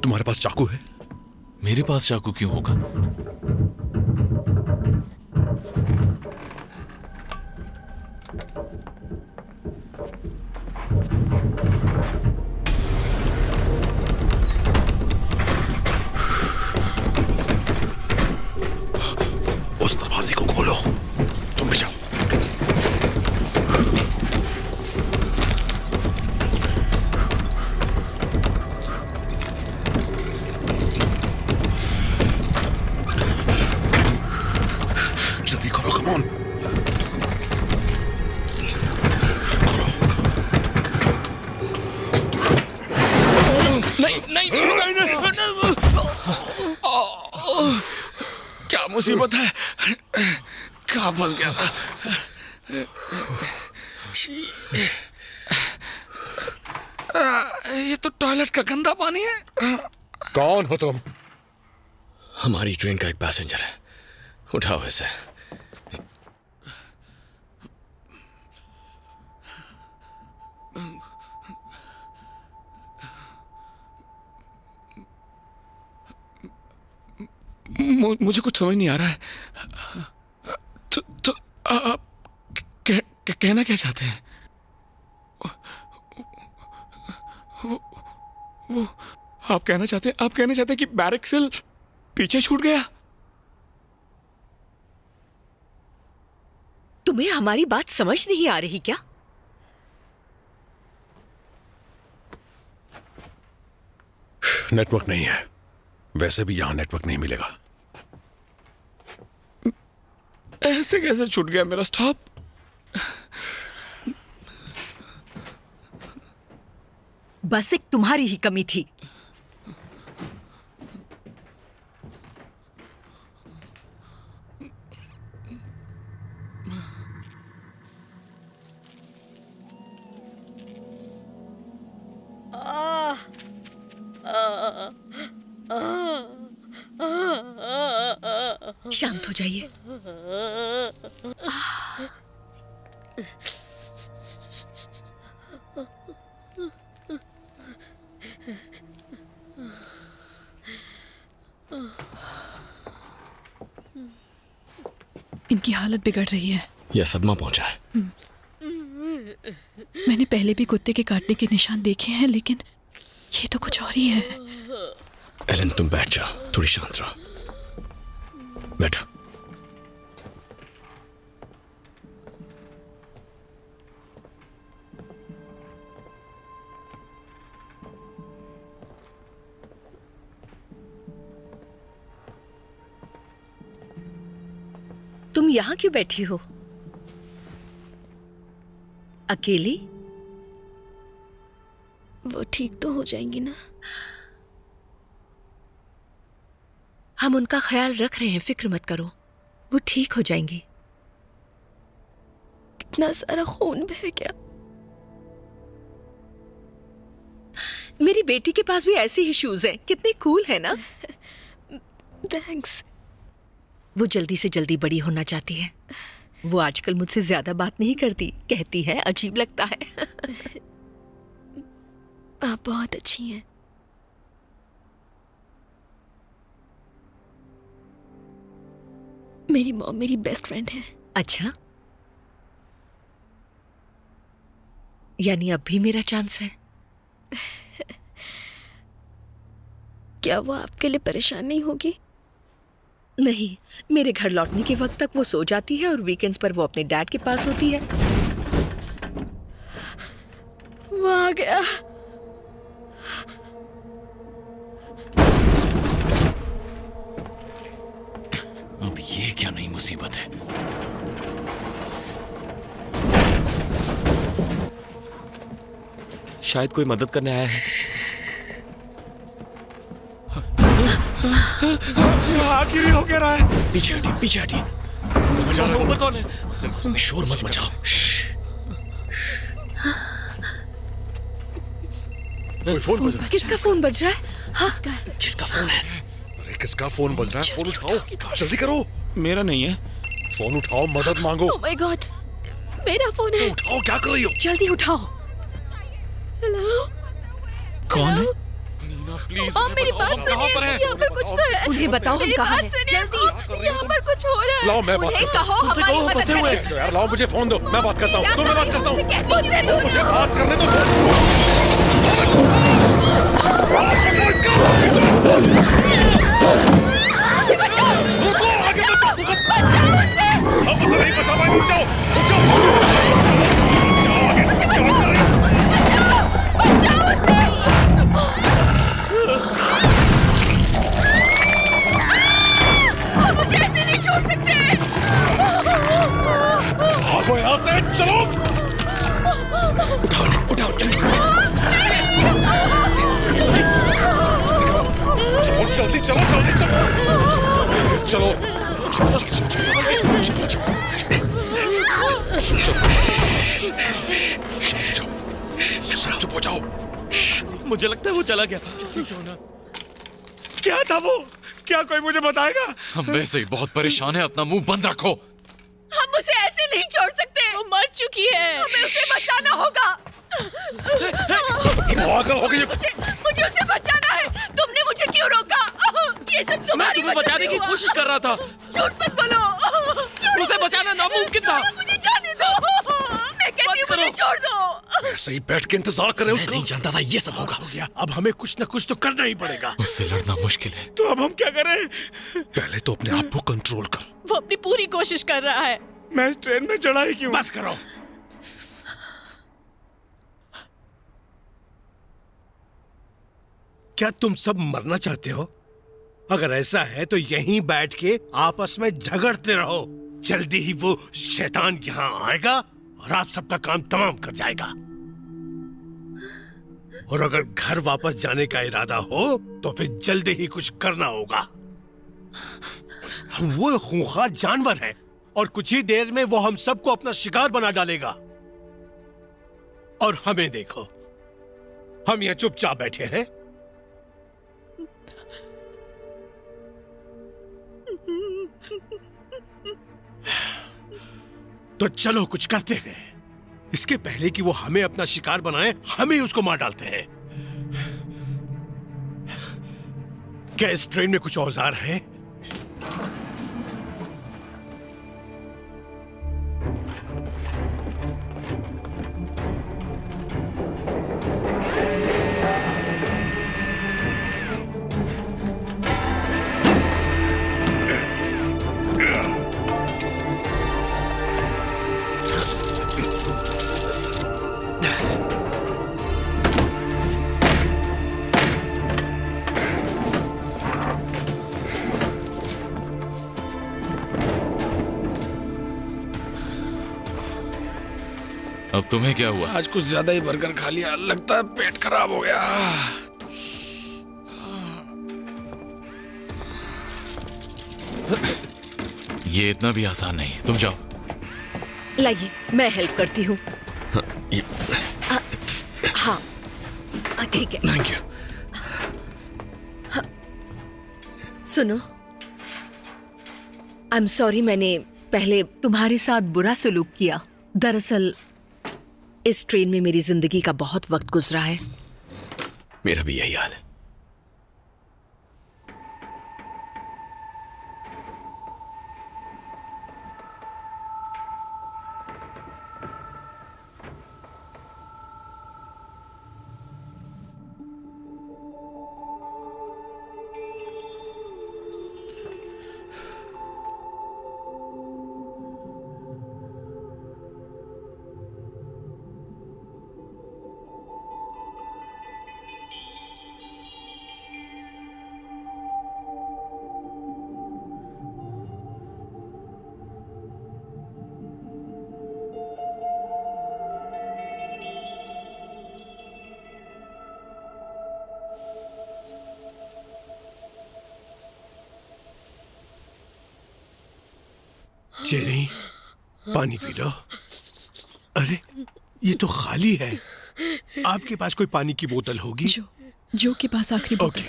तुम्हारे पास चाकू है? मेरे पास चाकू क्यों होगा? उस दरवाजे को खोलो। तुम भी जाओ। जल्दी करो, कम ऑन। नहीं, क्या मुसीबत है? कहाँ फंस गया था? ये तो टॉयलेट का गंदा पानी है। कौन हो तुम? हमारी ट्रेन का एक पैसेंजर है, उठाओ इसे। मुझे कुछ समझ नहीं आ रहा है। तो आप कहना क्या चाहते हैं? वो आप कहना चाहते हैं कि बैरक सेल पीछे छूट गया? तुम्हें हमारी बात समझ नहीं आ रही क्या? नेटवर्क नहीं है। वैसे भी यहां नेटवर्क नहीं मिलेगा। ऐसे कैसे छूट गया मेरा स्टॉप? बस एक तुम्हारी ही कमी थी। शांत हो जाइए। इनकी हालत बिगड़ रही है। या सदमा पहुंचा है। मैंने पहले भी कुत्ते के काटने के निशान देखे हैं, लेकिन ये तो कुछ और ही है। एलन तुम बैठ जा, थोड़ी शांत रहो। बैठो। तुम यहाँ क्यों बैठी हो? अकेली? वो ठीक तो हो जाएंगी ना? हम उनका ख्याल रख रहे हैं, फिक्र मत करो, वो ठीक हो जाएंगी। कितना सारा खून बह गया। मेरी बेटी के पास भी ऐसे ही शूज हैं, कितने कूल है ना? थैंक्स। वो जल्दी से जल्दी बड़ी होना चाहती है। वो आजकल मुझसे ज्यादा बात नहीं करती, कहती है अजीब लगता है। आप बहुत अच्छी हैं। मेरी मॉम मेरी बेस्ट फ्रेंड है। अच्छा, यानी अब भी मेरा चांस है? क्या वो आपके लिए परेशान नहीं होगी? नहीं, मेरे घर लौटने के वक्त तक वो सो जाती है और वीकेंड्स पर वो अपने डैड के पास होती है। वो आ गया। अब ये क्या नई मुसीबत है? शायद कोई मदद करने आया है। आखिर हो क्या रहा है? पीछे हटी, पीछे हटी। ऊपर कौन है? शोर मत मचाओ। कोई फोन बज रहा है। किसका फोन बज रहा है? हाँ, किसका फोन है? अरे किसका फोन बज रहा है? फोन उठाओ, जल्दी करो। मेरा नहीं है। फोन उठाओ, मदद मांगो। ओह माय गॉड, मेरा फोन है। उठाओ, क्या कर रही हो? जल्दी उठाओ। हेलो, कौन है? प्लीज मेरी बात सुनिए। यहाँ पर कुछ तो है। उन्हें बताओ हम मेरी कहाँ बात हैं। सुनिए। जल्दी। यहाँ पर कुछ हो रहा है। लाओ मैं बात उन्हें करता हूँ। कहो हमारी मदद करें। तो यार लाओ मुझे फोन दो, मैं बात करता हूँ। तो मैं बात करता हूँ। मुझसे दूर मुझे रहो। बात करने दो। इसका रुको, आगे मत जाओ। हम उसे नहीं बचा पाएंगे। रुक जाओ, रुक जाओ। जाओ आगे, क्या कर रही हो? मुझे ऐसे नहीं छोड़ सकते। भागो यहाँ से, चलो। उठाओ, उठाओ, जल्दी। चलो जल्दी, चलो जल्दी, चलो चलो चलो चुप हो जाओ। मुझे लगता है वो चला गया। क्या था वो? क्या कोई मुझे बताएगा? हम वैसे ही बहुत परेशान है, अपना मुंह बंद रखो। हम उसे ऐसे नहीं छोड़ सकते। वो मर चुकी है। हमें उसे बचाना होगा। पागल हो गई। मुझे उसे बचाना है। तुमने मुझे क्यों रोका? ये सब मैं तुम्हारी तुम्हें वजह बचाने से की हुआ। कोशिश कर रहा था। झूठ मत बोलो। उसे बचाना नामुमकिन था। मुझे जाने दो। मैं कहती हूँ मुझे छोड़ दो। ऐसे ही बैठ के इंतजार करे उसका। नहीं जानता था ये सब होगा। हो गया, अब हमें कुछ ना कुछ तो करना ही पड़ेगा। उससे लड़ना मुश्किल है। तो अब हम क्या करें? पहले तो अपने आप को कंट्रोल कर। वो अपनी पूरी कोशिश कर रहा है। मैं इस ट्रेन में चढ़ा ही क्यों? बस करो। क्या तुम सब मरना चाहते हो? अगर ऐसा है तो यहीं बैठ के आपस में झगड़ते रहो। जल्दी ही वो शैतान यहाँ आएगा और आप सबका काम तमाम कर जाएगा। और अगर घर वापस जाने का इरादा हो तो फिर जल्दी ही कुछ करना होगा। वो खूंखार जानवर है और कुछ ही देर में वो हम सबको अपना शिकार बना डालेगा। और हमें देखो, हम यहाँ चुपचाप बैठे हैं। तो चलो कुछ करते हैं। इसके पहले कि वो हमें अपना शिकार बनाए, हम ही उसको मार डालते हैं। क्या इस ट्रेन में कुछ औजार हैं? अब तुम्हें क्या हुआ? आज कुछ ज्यादा ही बर्गर खा लिया, लगता है पेट खराब हो गया। ये इतना भी आसान नहीं, तुम जाओ। लाइए, मैं हेल्प करती हूँ। हाँ, ठीक है। Thank you. सुनो, आई एम सॉरी, मैंने पहले तुम्हारे साथ बुरा सलूक किया। दरअसल इस ट्रेन में मेरी जिंदगी का बहुत वक्त गुजरा है। मेरा भी यही हाल है। जेरी, पानी पी लो। अरे, ये तो खाली है। आपके पास कोई पानी की बोतल होगी? जो के पास आखिरी बोतल। ओके।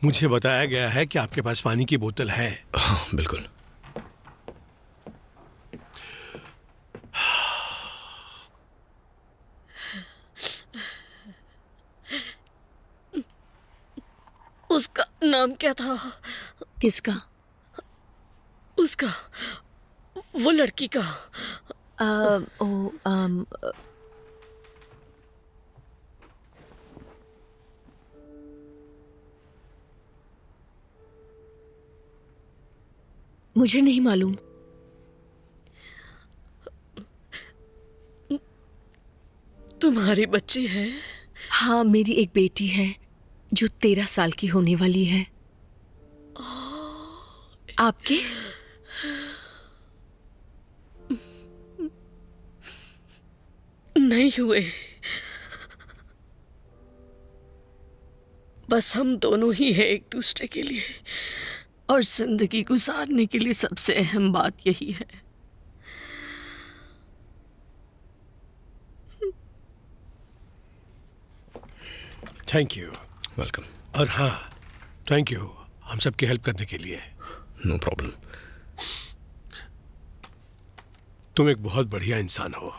मुझे बताया गया है कि आपके पास पानी की बोतल है। हाँ, बिल्कुल। उसका नाम क्या था? किसका? उसका, वो लड़की का। मुझे नहीं मालूम। तुम्हारी बच्ची है? हाँ, मेरी एक बेटी है जो 13 साल की होने वाली है। आपके? नहीं हुए। बस हम दोनों ही हैं एक दूसरे के लिए, और जिंदगी गुजारने के लिए सबसे अहम बात यही है। Thank you. वेलकम। और हाँ, थैंक यू हम सबकी हेल्प करने के लिए। No problem. तुम एक बहुत बढ़िया इंसान हो।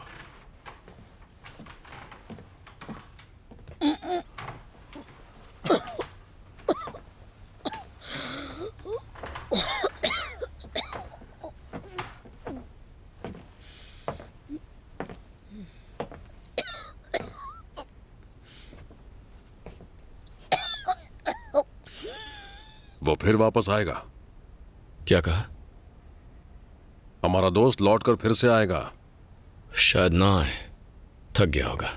वो फिर वापस आएगा। क्या कहा? हमारा दोस्त लौटकर फिर से आएगा। शायद ना आए, थक गया होगा।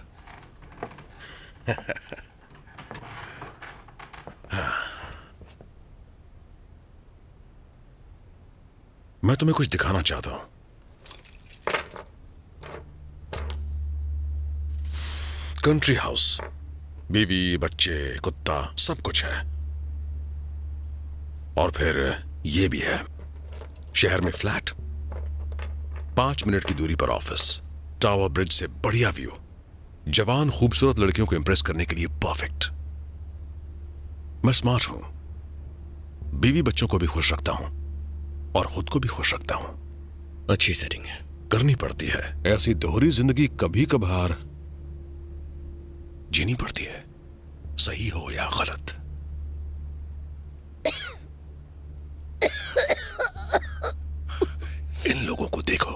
मैं तुम्हें कुछ दिखाना चाहता हूं। कंट्री हाउस, बीवी, बच्चे, कुत्ता, सब कुछ है। और फिर ये भी है, शहर में फ्लैट, 5 मिनट की दूरी पर ऑफिस, टावर ब्रिज से बढ़िया व्यू, जवान खूबसूरत लड़कियों को इंप्रेस करने के लिए परफेक्ट। मैं स्मार्ट हूं, बीवी बच्चों को भी खुश रखता हूं और खुद को भी खुश रखता हूं। अच्छी सेटिंग है। करनी पड़ती है, ऐसी दोहरी जिंदगी कभी कभार जीनी पड़ती है, सही हो या गलत। इन लोगों को देखो,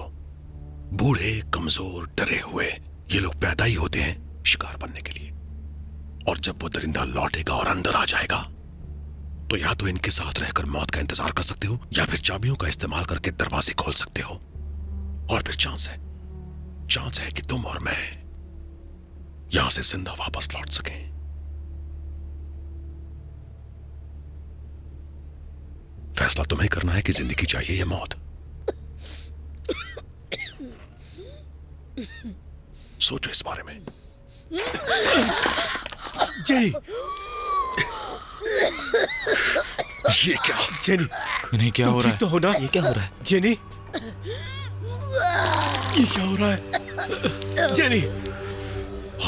बूढ़े, कमजोर, डरे हुए। ये लोग पैदा ही होते हैं शिकार बनने के लिए, और जब वो दरिंदा लौटेगा और अंदर आ जाएगा तो या तो इनके साथ रहकर मौत का इंतजार कर सकते हो, या फिर चाबियों का इस्तेमाल करके दरवाजे खोल सकते हो। और फिर चांस है कि तुम और मैं यहां से जिंदा वापस लौट सकें। फैसला फैसला तुम्हें करना है कि जिंदगी चाहिए या मौत। सोचो इस बारे में। जेनी, ये क्या? जेनी, इन्हें क्या हो रहा है? तो हो ना? ये क्या हो रहा है? जेनी, ये क्या हो रहा है? जेनी,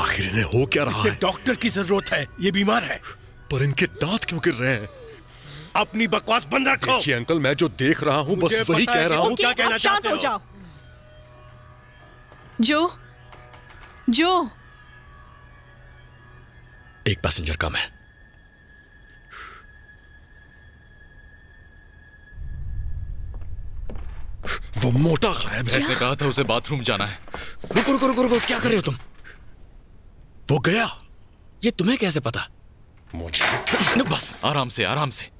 आखिर इन्हें हो क्या रहा इसे है? डॉक्टर की जरूरत है, ये बीमार है। पर इनके दांत क्यों गिर रहे हैं? अपनी बकवास बंद रखो। देखिए अंकल, मैं जो देख रहा हूं बस वही कह रहा हूं। क्या कहना शांत चाहते हो हो? जाओ। जो एक पैसेंजर कम है। वो मोटा गायब है। इसने कहा था उसे बाथरूम जाना है। रुको रुको रुको रुको, क्या कर रहे हो तुम? वो गया। ये तुम्हें कैसे पता? मुझे बस आराम से आराम से।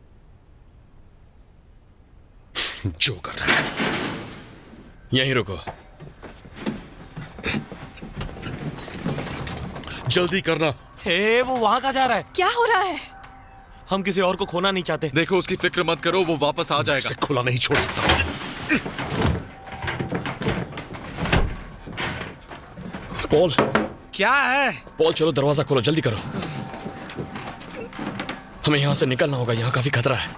जो कर रहा है। यहीं रुको। जल्दी करना। हे, वो वहां कहाँ जा रहा है? क्या हो रहा है? हम किसी और को खोना नहीं चाहते। देखो उसकी फिक्र मत करो, वो वापस आ जाएगा। इसे खुला नहीं छोड़ सकता। पॉल, क्या है? पॉल चलो दरवाजा खोलो, जल्दी करो। हमें यहां से निकलना होगा, यहां काफी खतरा है।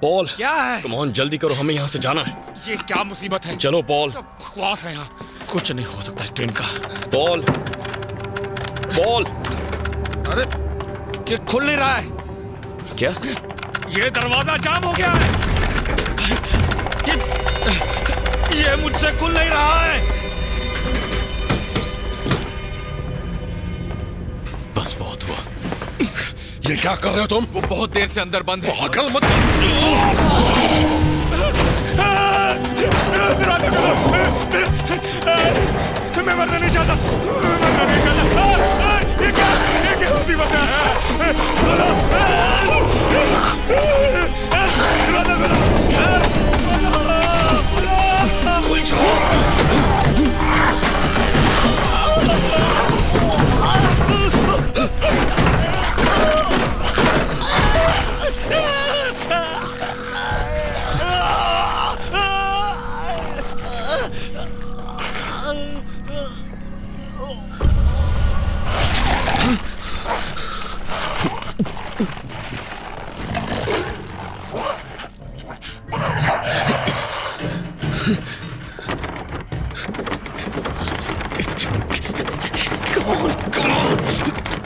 पॉल, क्या है? कम ऑन, जल्दी करो, हमें यहां से जाना है। ये क्या मुसीबत है? चलो पॉल। सब बकवास है यहाँ, कुछ नहीं हो सकता इस ट्रेन का। Paul, Paul. अरे ये खुल नहीं रहा है। क्या? ये दरवाजा जाम हो गया है। ये मुझसे खुल नहीं रहा है। बस बहुत हुआ। ये क्या कर रहे हो तुम? वो बहुत देर से अंदर बंद है। पागल मत। मैं मरना नहीं चाहता। ये क्या मुसीबत है? खुल जाओ।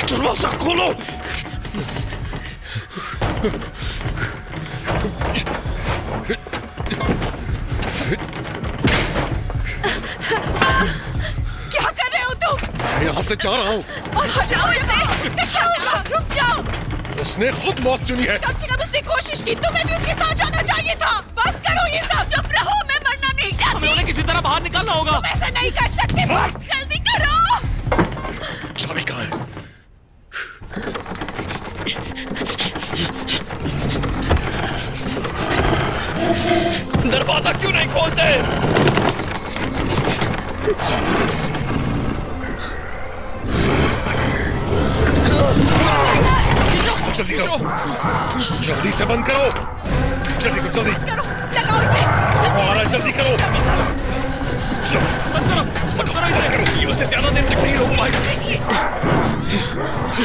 दरवाजा खोलो। क्या कर रहे हो तुम? मैं यहाँ से जा रहा हूँ। और हटाओ इसे। इसका क्या होगा? रुक जाओ। उसने खुद मौत चुनी है। कम से कम उसने कोशिश की, तुम्हें भी उसके साथ जाना चाहिए था। बस करो ये सब। चुप रहो, मैं मरना नहीं चाहती। हमें उन्हें किसी तरह बाहर निकालना होगा। तुम ऐसा नहीं कर सकते। बस जल्दी करो। चाबी कहाँ है? दरवाजा क्यों नहीं खोलते? जल्दी करो, जल्दी से बंद करो। जल्दी करो, जल्दी करो, लगाओ इसे। वो आ रहा है, जल्दी करो। बंद करो, ये उसे ज्यादा देर तक नहीं रोक पाएगा।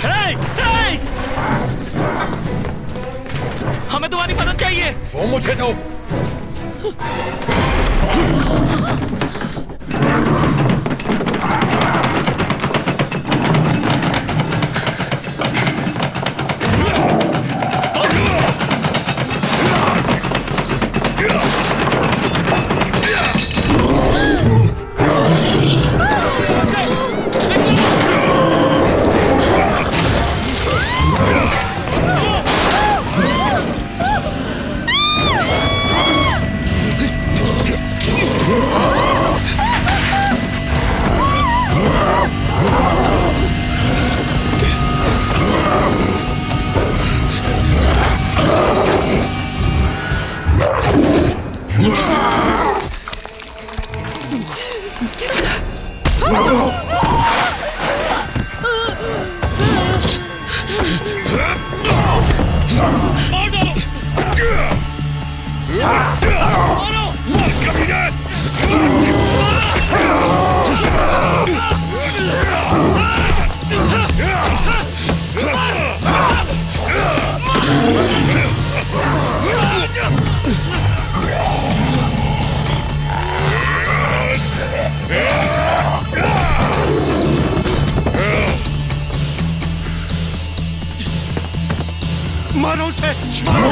हे, हे! हमें तुम्हारी मदद चाहिए। वो मुझे दो। मारो उसे, मारो।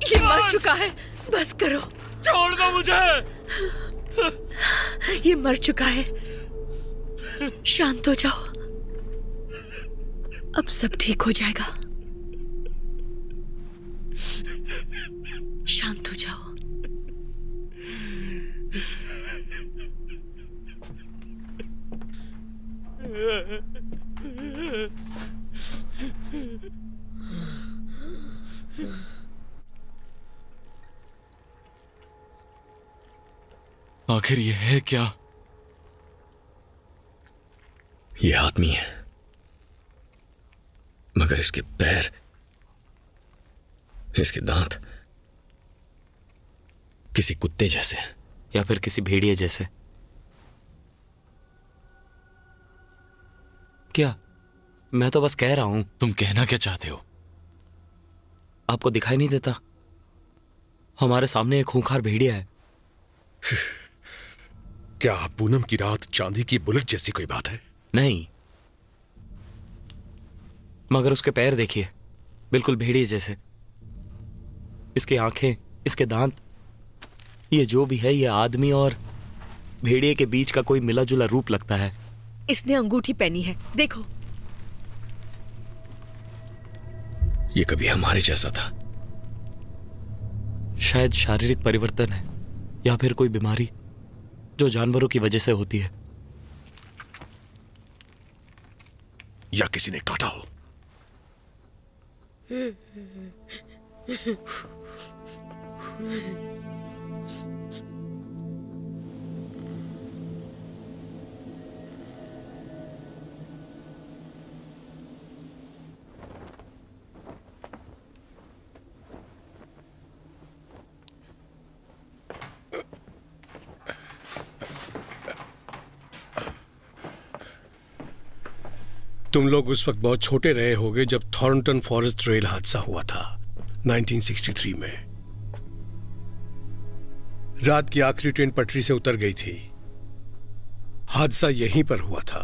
ये मर चुका है, बस करो। छोड़ दो मुझे। ये मर चुका है, शांत हो जाओ, अब सब ठीक हो जाएगा। शांत हो जाओ। आखिर ये है क्या? ये आदमी है, मगर इसके पैर, इसके दांत किसी कुत्ते जैसे हैं, या फिर किसी भेड़िए जैसे। क्या? मैं तो बस कह रहा हूं। तुम कहना क्या चाहते हो? आपको दिखाई नहीं देता? हमारे सामने एक खूंखार भेड़िया है। क्या पूनम की रात चांदी की बुलेट जैसी कोई बात है? नहीं, मगर उसके पैर देखिए, बिल्कुल भेड़िए जैसे। इसकी आंखें, इसके दांत, ये जो भी है, ये आदमी और भेड़िए के बीच का कोई मिला जुला रूप लगता है। इसने अंगूठी पहनी है, देखो। ये कभी हमारे जैसा था। शायद शारीरिक परिवर्तन है, या फिर कोई बीमारी जो जानवरों की वजह से होती है। या किसी ने काटा हो। तुम लोग उस वक्त बहुत छोटे रहे होगे जब थॉर्नटन फॉरेस्ट रेल हादसा हुआ था 1963 में। रात की आखिरी ट्रेन पटरी से उतर गई थी। हादसा यहीं पर हुआ था।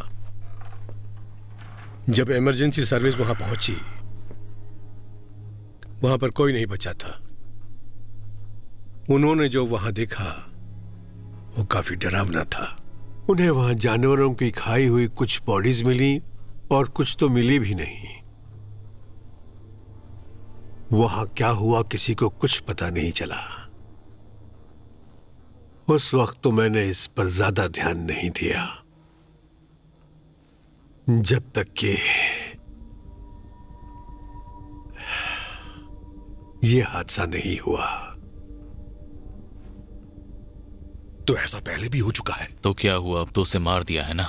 जब इमरजेंसी सर्विस वहां पहुंची, वहां पर कोई नहीं बचा था। उन्होंने जो वहां देखा वो काफी डरावना था। उन्हें वहां जानवरों की खाई हुई कुछ बॉडीज मिली और कुछ तो मिली भी नहीं। वहां क्या हुआ किसी को कुछ पता नहीं चला। उस वक्त तो मैंने इस पर ज्यादा ध्यान नहीं दिया, जब तक कि यह हादसा नहीं हुआ। तो ऐसा पहले भी हो चुका है। तो क्या हुआ? अब तो उसे मार दिया है ना।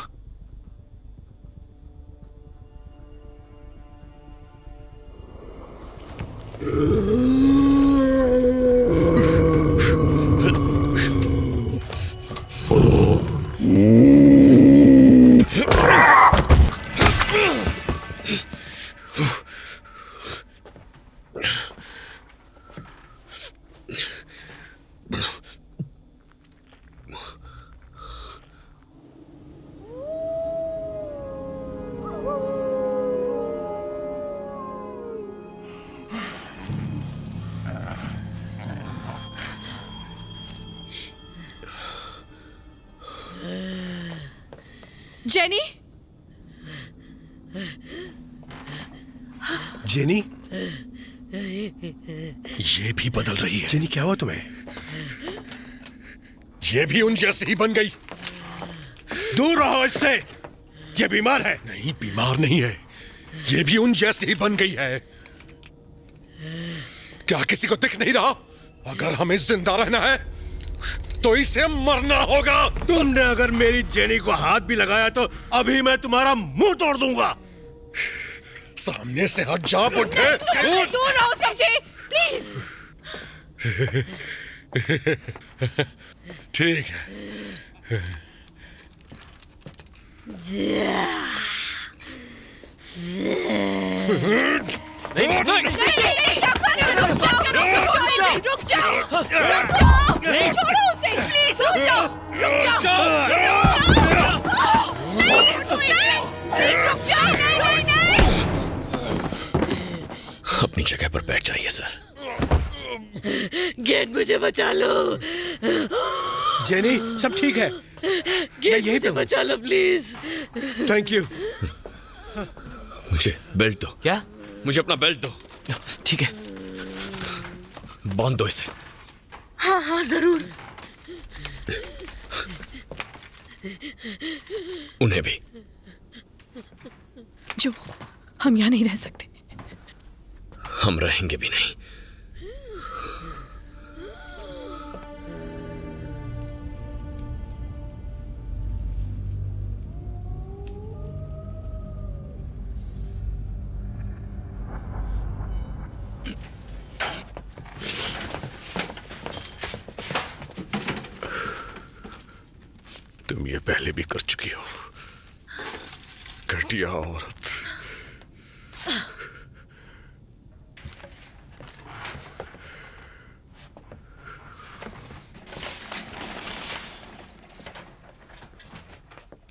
जेनी, जेनी, ये भी बदल रही है। जेनी, क्या हुआ तुम्हें? ये भी उन जैसी ही बन गई। दूर रहो इससे, ये बीमार है। नहीं, बीमार नहीं है, ये भी उन जैसी ही बन गई है। क्या किसी को दिख नहीं रहा? अगर हमें जिंदा रहना है तो इसे मरना होगा। तुमने अगर मेरी जेनी को हाथ भी लगाया तो अभी मैं तुम्हारा मुंह तोड़ दूंगा। सामने से हट जा बुड्ढे। दूर रहो समझे, प्लीज। ठीक है। रुक जाओ, छोड़ो उसे, प्लीज रुक जाओ, रुक जाओ, रुक जाओ, नहीं। अपनी जगह पर बैठ जाइए सर। गेट, मुझे बचा लो। जेनी, सब ठीक है? गेट, मुझे बचा लो प्लीज। Thank you. मुझे बेल्ट दो। क्या? मुझे अपना बेल्ट दो। ठीक है। बांध दो इसे। हाँ हाँ जरूर। उन्हें भी। जो हम यहाँ नहीं रह सकते। हम रहेंगे भी नहीं। तुम ये पहले भी कर चुकी हो, घटिया औरत।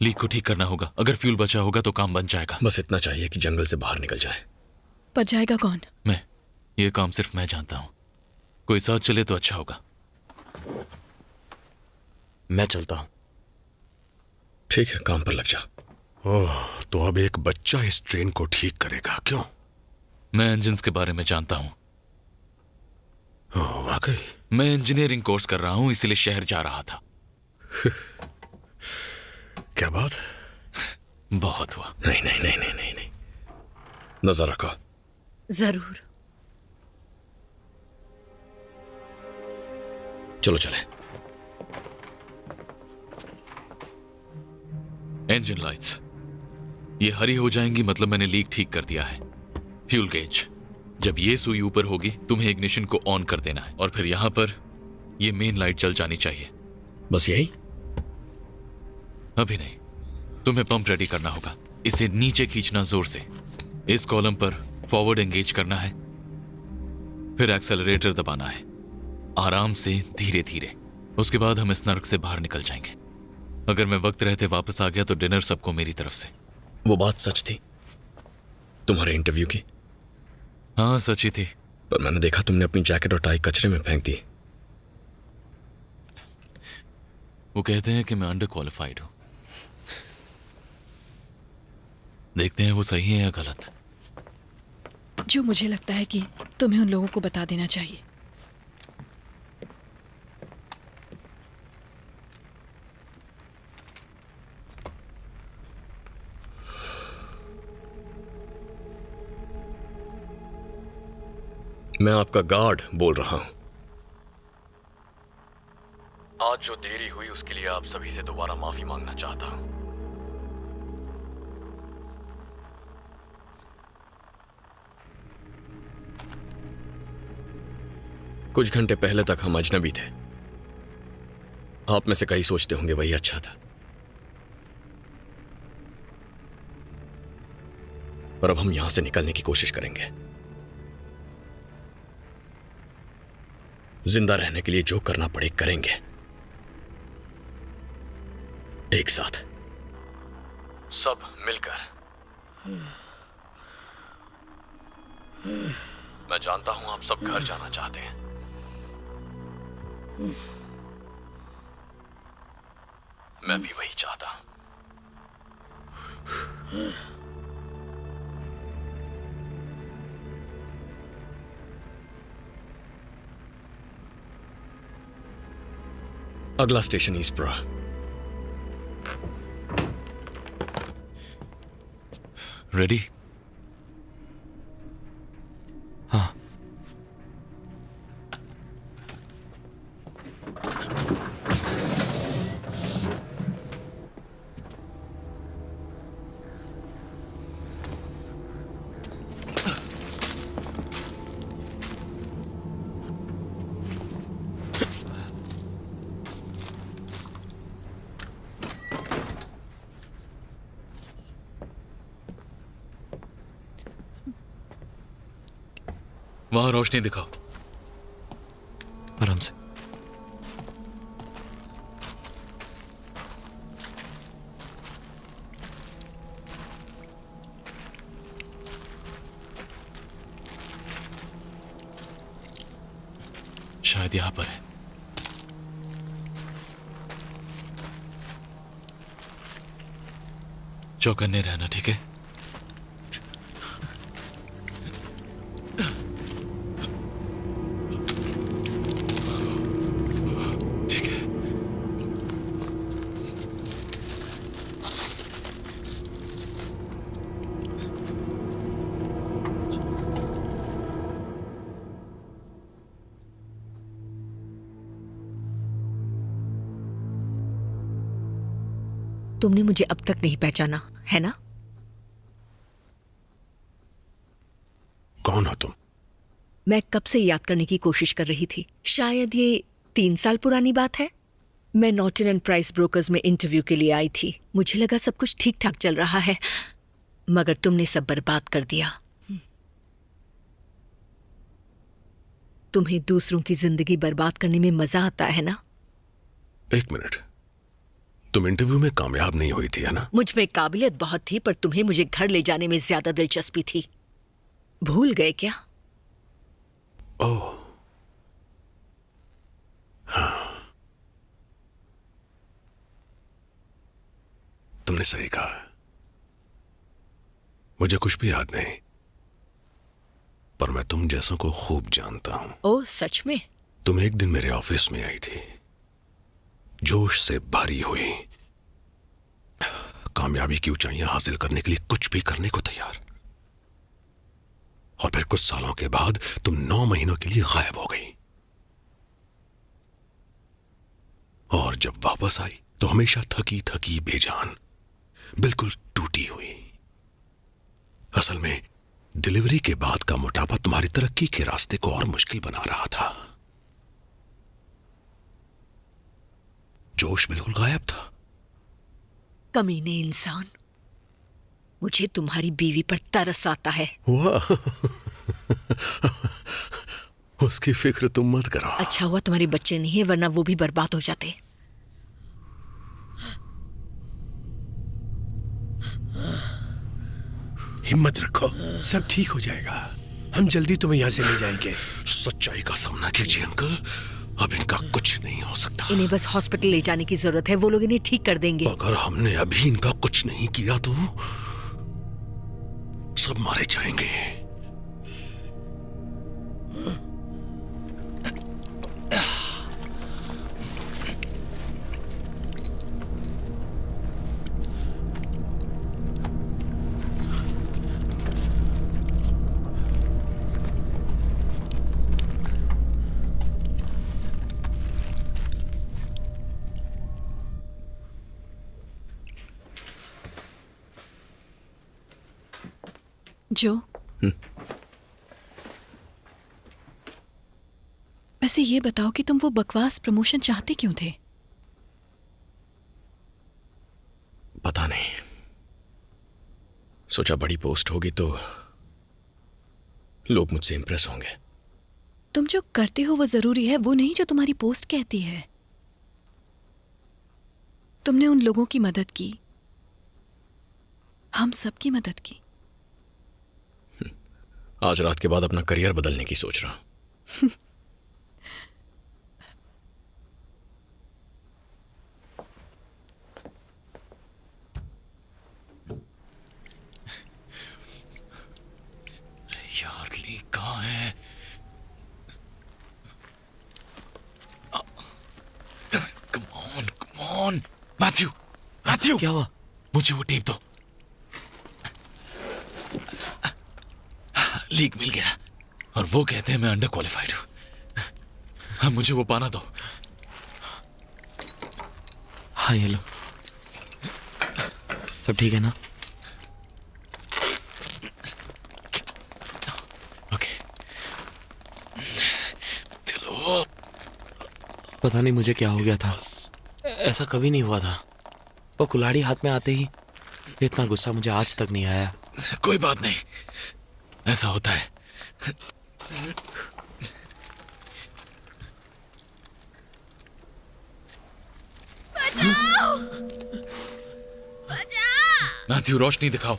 लीक को ठीक करना होगा। अगर फ्यूल बचा होगा तो काम बन जाएगा। बस इतना चाहिए कि जंगल से बाहर निकल जाए। पर जाएगा कौन? मैं। ये काम सिर्फ मैं जानता हूं। कोई साथ चले तो अच्छा होगा। मैं चलता हूं। ठीक है, काम पर लग जा। ओह, तो अब एक बच्चा इस ट्रेन को ठीक करेगा, क्यों? मैं इंजन्स के बारे में जानता हूं। वाकई? मैं इंजीनियरिंग कोर्स कर रहा हूं, इसलिए शहर जा रहा था। क्या बात? बहुत हुआ। नहीं नहीं नहीं नहीं नहीं नहीं, नजर रखो। जरूर। चलो चले। इंजन लाइट्स ये हरी हो जाएंगी, मतलब मैंने लीक ठीक कर दिया है। फ्यूल गेज, जब ये सुई ऊपर होगी तुम्हें इग्निशन को ऑन कर देना है और फिर यहां पर ये मेन लाइट जल जानी चाहिए। बस यही? अभी नहीं, तुम्हें पंप रेडी करना होगा। इसे नीचे खींचना जोर से। इस कॉलम पर फॉरवर्ड एंगेज करना है, फिर एक्सेलरेटर दबाना है, आराम से, धीरे धीरे। उसके बाद हम इस नर्क से बाहर निकल जाएंगे। अगर मैं वक्त रहते वापस आ गया तो डिनर सबको मेरी तरफ से। वो बात सच थी तुम्हारे इंटरव्यू की? हाँ सच ही थी। पर मैंने देखा तुमने अपनी जैकेट और टाई कचरे में फेंक दी। वो कहते हैं कि मैं अंडर क्वालिफाइड हूं। देखते हैं वो सही है या गलत। जो मुझे लगता है कि तुम्हें उन लोगों को बता देना चाहिए। मैं आपका गार्ड बोल रहा हूं। आज जो देरी हुई उसके लिए आप सभी से दोबारा माफी मांगना चाहता हूं। कुछ घंटे पहले तक हम अजनबी थे। आप में से कई सोचते होंगे वही अच्छा था, पर अब हम यहां से निकलने की कोशिश करेंगे। जिंदा रहने के लिए जो करना पड़े करेंगे, एक साथ, सब मिलकर। मैं जानता हूं आप सब घर जाना चाहते हैं। मैं भी वही चाहता हूं। अगला स्टेशन ईस्प्रा। रेडी? हाँ। वहां रोशनी दिखाओ। आराम से। शायद यहां पर है। चौकन्ने रहना, ठीक है? ठीक है। तुमने मुझे अब तक नहीं पहचाना है ना? कौन हो तुम? मैं कब से याद करने की कोशिश कर रही थी। शायद ये 3 साल पुरानी बात है। मैं नॉर्टन एंड प्राइस ब्रोकर्स में इंटरव्यू के लिए आई थी। मुझे लगा सब कुछ ठीक ठाक चल रहा है, मगर तुमने सब बर्बाद कर दिया। तुम्हें दूसरों की जिंदगी बर्बाद करने में मजा आता है ना? एक मिनट, तुम इंटरव्यू में कामयाब नहीं हुई थी, है ना? मुझ में काबिलियत बहुत थी, पर तुम्हें मुझे घर ले जाने में ज्यादा दिलचस्पी थी। भूल गए क्या? ओह, हाँ, तुमने सही कहा। मुझे कुछ भी याद नहीं, पर मैं तुम जैसों को खूब जानता हूं। ओह, सच में? तुम एक दिन मेरे ऑफिस में आई थी, जोश से भरी हुई, कामयाबी की ऊंचाइयां हासिल करने के लिए कुछ भी करने को तैयार। और फिर कुछ सालों के बाद तुम 9 महीनों के लिए गायब हो गई। और जब वापस आई तो हमेशा थकी थकी, बेजान, बिल्कुल टूटी हुई। असल में डिलीवरी के बाद का मोटापा तुम्हारी तरक्की के रास्ते को और मुश्किल बना रहा था। जोश बिल्कुल गायब था। कमीने इंसान, मुझे तुम्हारी बीवी पर तरस आता है। वाह, उसकी फिक्र तुम मत करो। अच्छा हुआ तुम्हारे बच्चे नहीं है, वरना वो भी बर्बाद हो जाते। हिम्मत रखो, सब ठीक हो जाएगा। हम जल्दी तुम्हें यहाँ से ले जाएंगे। सच्चाई का सामना कीजिए अंकल, अब इनका कुछ नहीं हो सकता। इन्हें बस हॉस्पिटल ले जाने की जरूरत है, वो लोग इन्हें ठीक कर देंगे। अगर हमने अभी इनका कुछ नहीं किया तो सब मारे जाएंगे। जो वैसे ये बताओ कि तुम वो बकवास प्रमोशन चाहते क्यों थे? पता नहीं, सोचा बड़ी पोस्ट होगी तो लोग मुझसे इंप्रेस होंगे। तुम जो करते हो वो जरूरी है, वो नहीं जो तुम्हारी पोस्ट कहती है। तुमने उन लोगों की मदद की, हम सबकी मदद की। आज रात के बाद अपना करियर बदलने की सोच रहा हूं। यार, ली कहाँ है? कम ऑन मैथ्यू, मैथ्यू, क्या हुआ? मुझे वो टेप दो। लीक मिल गया और वो कहते हैं मैं अंडर क्वालिफाइड हूं। मुझे वो पाना दो। हाँ, ये लो। सब ठीक है ना? ओके, चलो। पता नहीं मुझे क्या हो गया था, ऐसा कभी नहीं हुआ था। वो कुल्हाड़ी हाथ में आते ही इतना गुस्सा मुझे आज तक नहीं आया। कोई बात नहीं, ऐसा होता है। मैथ्यू, रोशनी दिखाओ।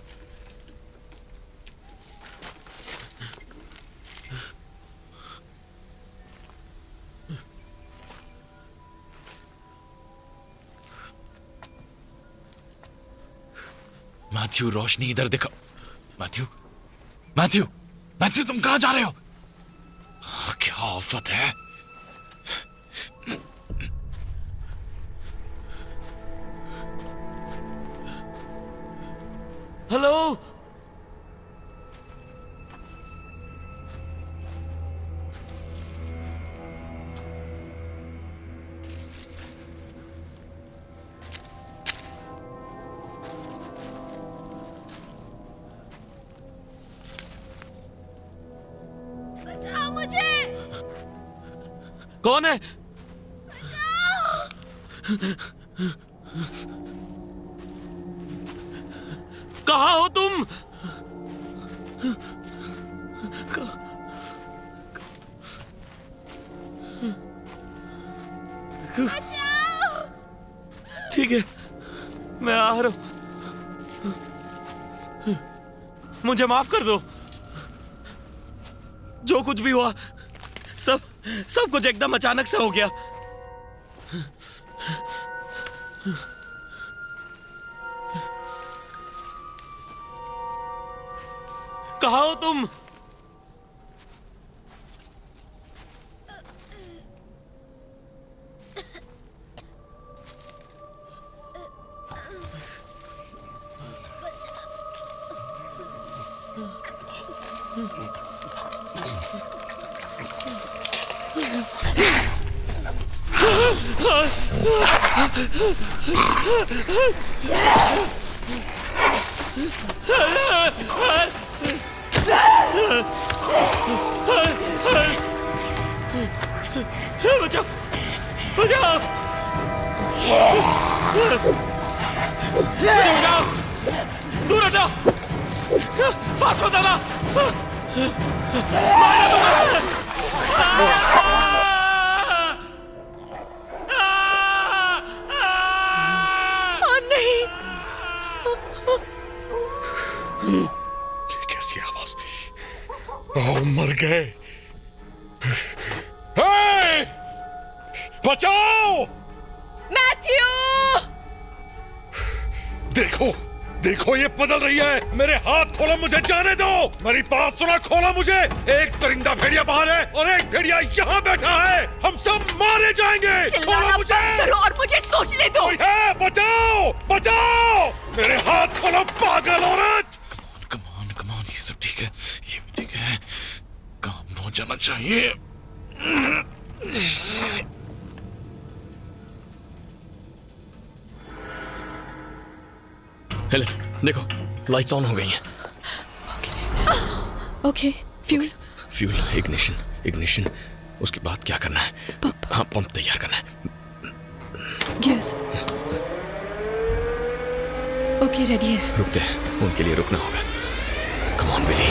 मैथ्यू, रोशनी इधर दिखाओ। मैथ्यू, मैथ्यू, मैथ्यू, तुम कहां जा रहे हो? क्या आफत है। हेलो। बचाओ मुझे। कौन है? कहाँ हो तुम? ठीक है, मैं आ रहा हूं। मुझे माफ कर दो। जो कुछ भी हुआ सब कुछ एकदम अचानक से हो गया। कहाँ हो तुम? बचाओ, बचाओ, बचाओ, दूर हटाओ, पास मत आना, मारना तुम्हें। नहीं। ये कैसी आवाज थी? ओह, मर गए। हे! बचाओ! मैथ्यू! देखो, देखो, ये बदल रही है। मेरे हाथ खोलो, मुझे जाने दो। मेरी बात सुना, खोलो मुझे। एक परिंदा भेड़िया बाहर है और एक भेड़िया यहाँ बैठा है। हम सब मारे जाएंगे। खोलो मुझे। करो और मुझे सोचने दो। कोई है? बचाओ, बचाओ! मेरे हाथ खोलो, पागल औरत। कमान, कमान, ये सब ठीक है, ये भी ठीक है। काम पहुंच जाना चाहिए। हेले, देखो, लाइट्स ऑन हो गई हैं। Okay, fuel. Fuel, ignition. उसके बाद क्या करना है? हाँ, पंप तैयार करना है। गियर्स। ओके, रेडी है। रुकते हैं, उनके लिए रुकना होगा। कम ऑन बिली।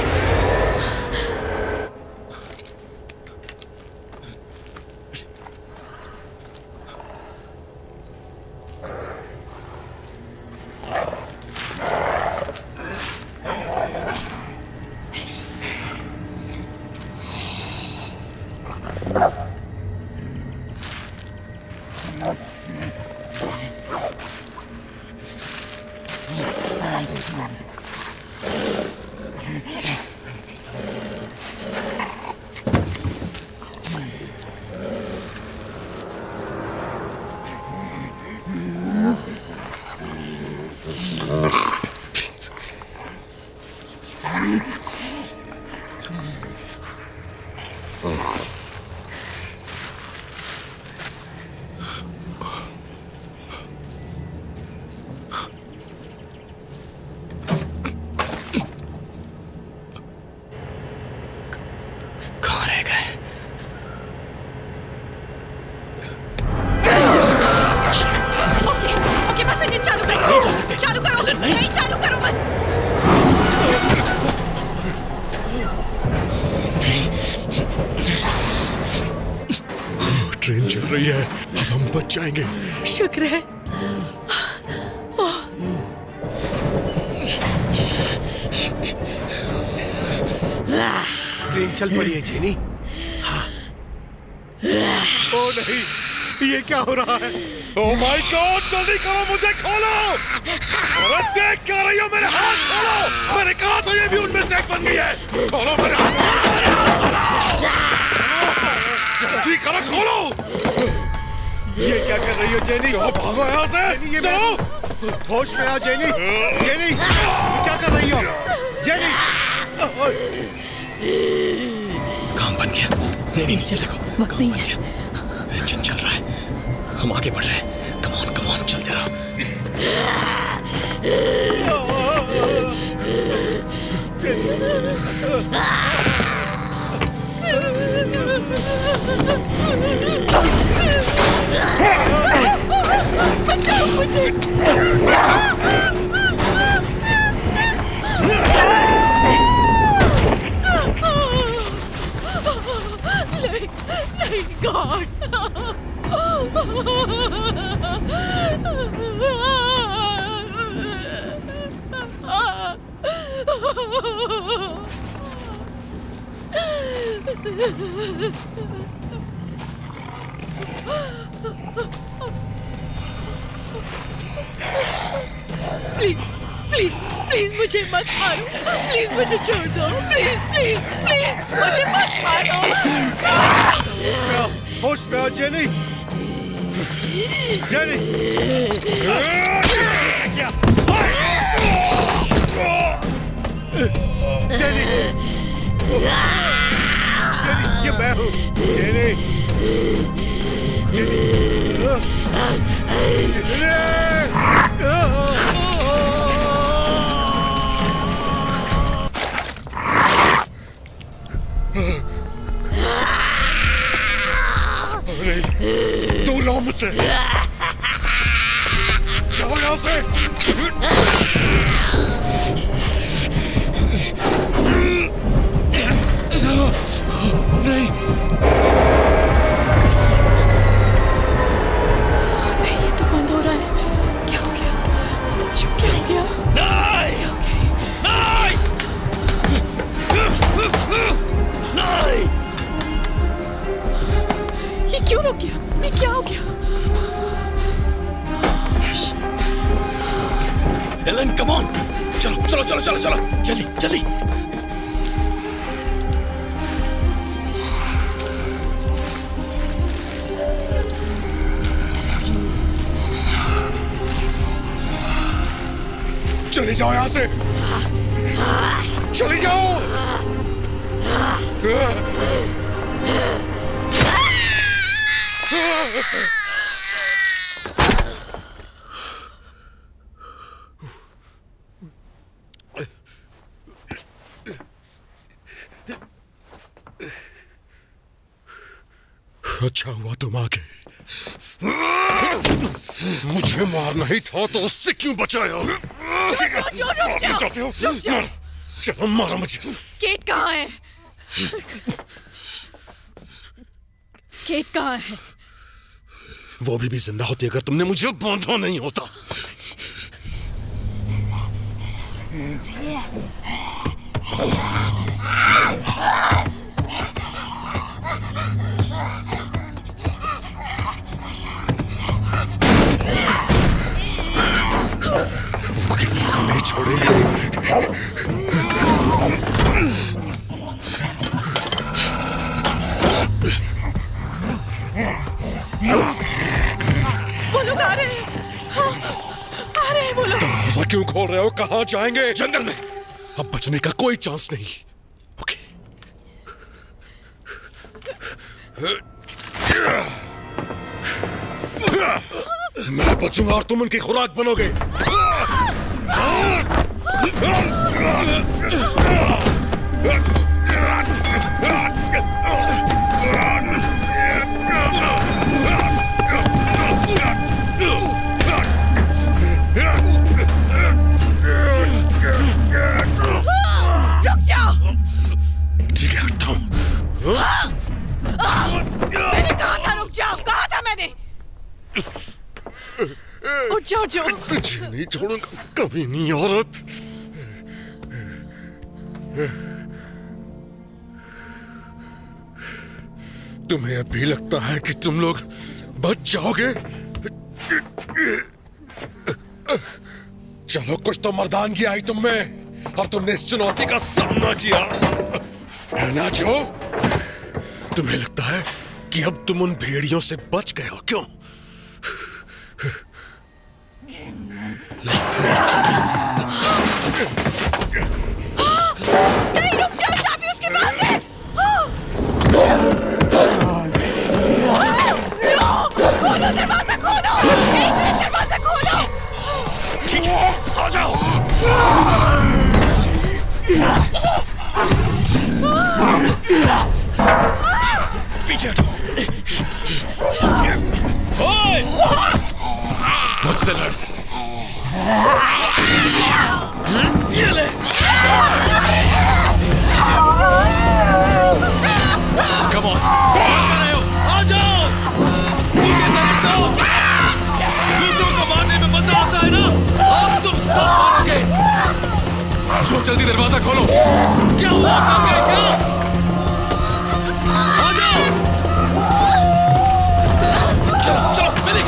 कहाँ रह गए? ओके, बस इंजन चालू करो। नहीं जा सकते। चालू करो। नहीं, चालू करो बस। ट्रेन चल रही है, अब हम बच जाएंगे। शुक्र है। ट्रेन चल पड़ी है जेनी। ओ नहीं, ये क्या हो रहा है? ओह माय गॉड, जल्दी करो, मुझे खोलो। अरे देख क्या रही हो, मेरे हाथ खोलो। मैंने कहा तो ये भी उनमें से एक बन गई है। खोलो मेरे हाथ, जल्दी करो, खोलो। ये क्या कर रही हो जेनी? चलो भागो यहाँ से, चलो। होश में आओ जेनी। जेनी, क्या कर रही हो? जेनी, काम बन गया। नहीं नहीं, देखो वक्त नहीं है। इंजन चल रहा है, हम आगे बढ़ रहे हैं। कम ऑन चलते रहो। बचाओ मुझे। नहीं गॉड। प्लीज प्लीज प्लीज मुझे मत मारो। प्लीज मुझे छोड़ दो। प्लीज प्लीज प्लीज मुझे मत मारो। होश में आओ जेनी। जेनी, क्या? जेनी, ये मैं हूँ। जेनी, जेनी, दूर रहो मुझसे, जाओ यहाँ से। नहीं, ये तो बंद हो रहा है। क्या हो गया? क्या हो गया? क्या हो गया? ये क्यों रुक गया? ये क्या हो गया? एलन, कम ऑन, चलो चलो चलो चलो चलो, जल्दी जल्दी। चले जाओ यहाँ से, चले जाओ। अच्छा हुआ तुम आ गए। मुझे मारना ही था तो उससे क्यों बचाया? रुक जाओ। चलो मारो मुझे। केट कहाँ है? केट कहाँ है? वो भी जिंदा होती अगर तुमने मुझे बांधा नहीं होता। वो किसी को नहीं छोड़ेंगे। वो लोग आ रहे हैं। हाँ, आ रहे हैं वो लोग। दरवाजा क्यों खोल रहे हो? कहाँ जाएंगे? जंगल में। अब बचने का कोई चांस नहीं। ओके। मैं बचूंगा और तुम उनकी खुराक बनोगे। रुक जाओ। ठीक है, हटता हूं। मैंने कहा था रुक जाओ। उठ जाओ जो। तुझे नहीं छोड़ूंगा कभी नहीं औरत। तुम्हें अभी लगता है कि तुम लोग बच जाओगे? चलो कुछ तो मर्दानगी आई तुम में और तुमने इस चुनौती का सामना किया है ना जो? तुम्हें लगता है कि अब तुम उन भेड़ियों से बच गए हो क्यों? नहीं रुक जाओ, चाबी उसके पास है। जो खोलो दरवाजा, खोलो एक मिनट, दरवाजा खोलो। ठीक है आ जाओ। पीछे हटो। मुझसे लड़। ये ले। Come on. आ जाओ। दूसरों को मारने में मजा आता है ना? अब तुम सब मारोगे। जो जल्दी दरवाजा खोलो। क्या हुआ क्या? आ जाओ। चलो चलो बिली।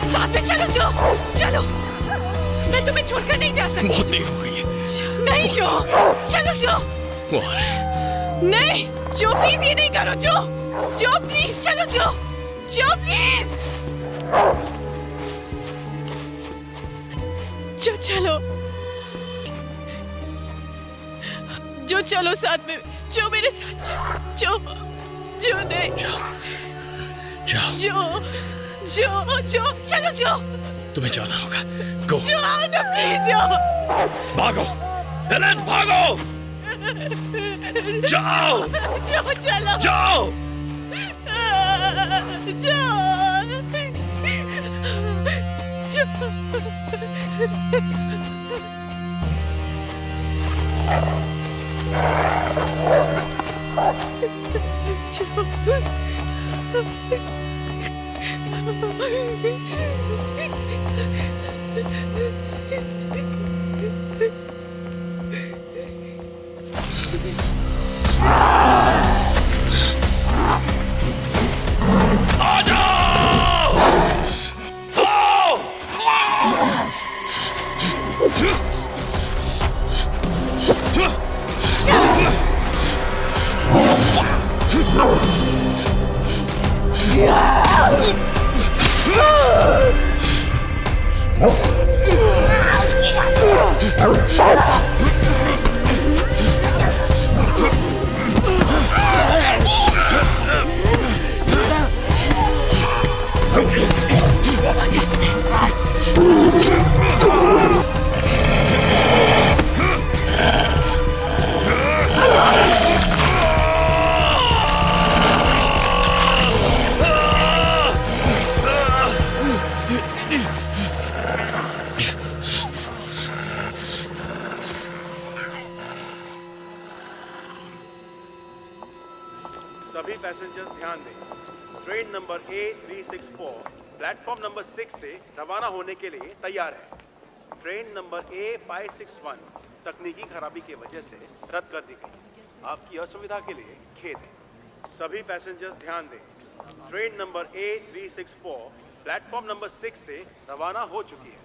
साथ में चलो जो, चलो। मैं तुम्हें छोड़कर नहीं जा सकती। बहुत देर हो गई है। नहीं जो, चलो जो। वो आ रहे हैं। नहीं जो, प्लीज ये नहीं करो जो। जो प्लीज चलो जो। जो प्लीज। जो चलो। जो चलो साथ में। जो मेरे साथ जो। जो नहीं। जाओ। जो जो जो चलो जो। तुम्हें जाना होगा। गो। जो आओ ना प्लीज जो। भागो हेलेन, भागो। जाओ। जो चलो। जाओ। सभी पैसेंजर्स ध्यान दें। Train number A364 platform number 6 से रवाना होने के लिए तैयार है। ट्रेन नंबर A561 तकनीकी खराबी की वजह से रद्द कर दी गई। आपकी असुविधा के लिए खेद है। सभी पैसेंजर्स ध्यान दें। Train number A364 platform number 6 से रवाना हो चुकी है।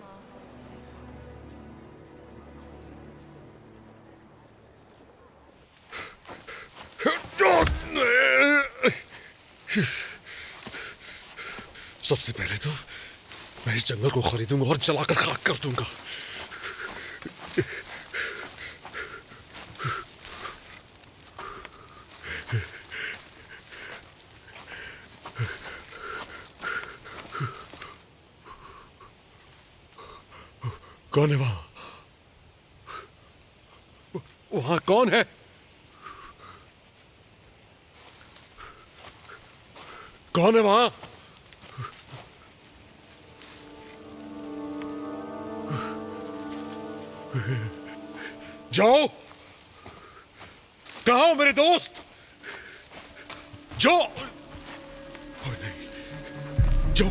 सबसे पहले तो मैं इस जंगल को खरीदूंगा और जलाकर खाक कर दूंगा। कौन है वहां? वहां कौन है? कौन है वहां? जाओ, कहाँ हो मेरे दोस्त? जो जो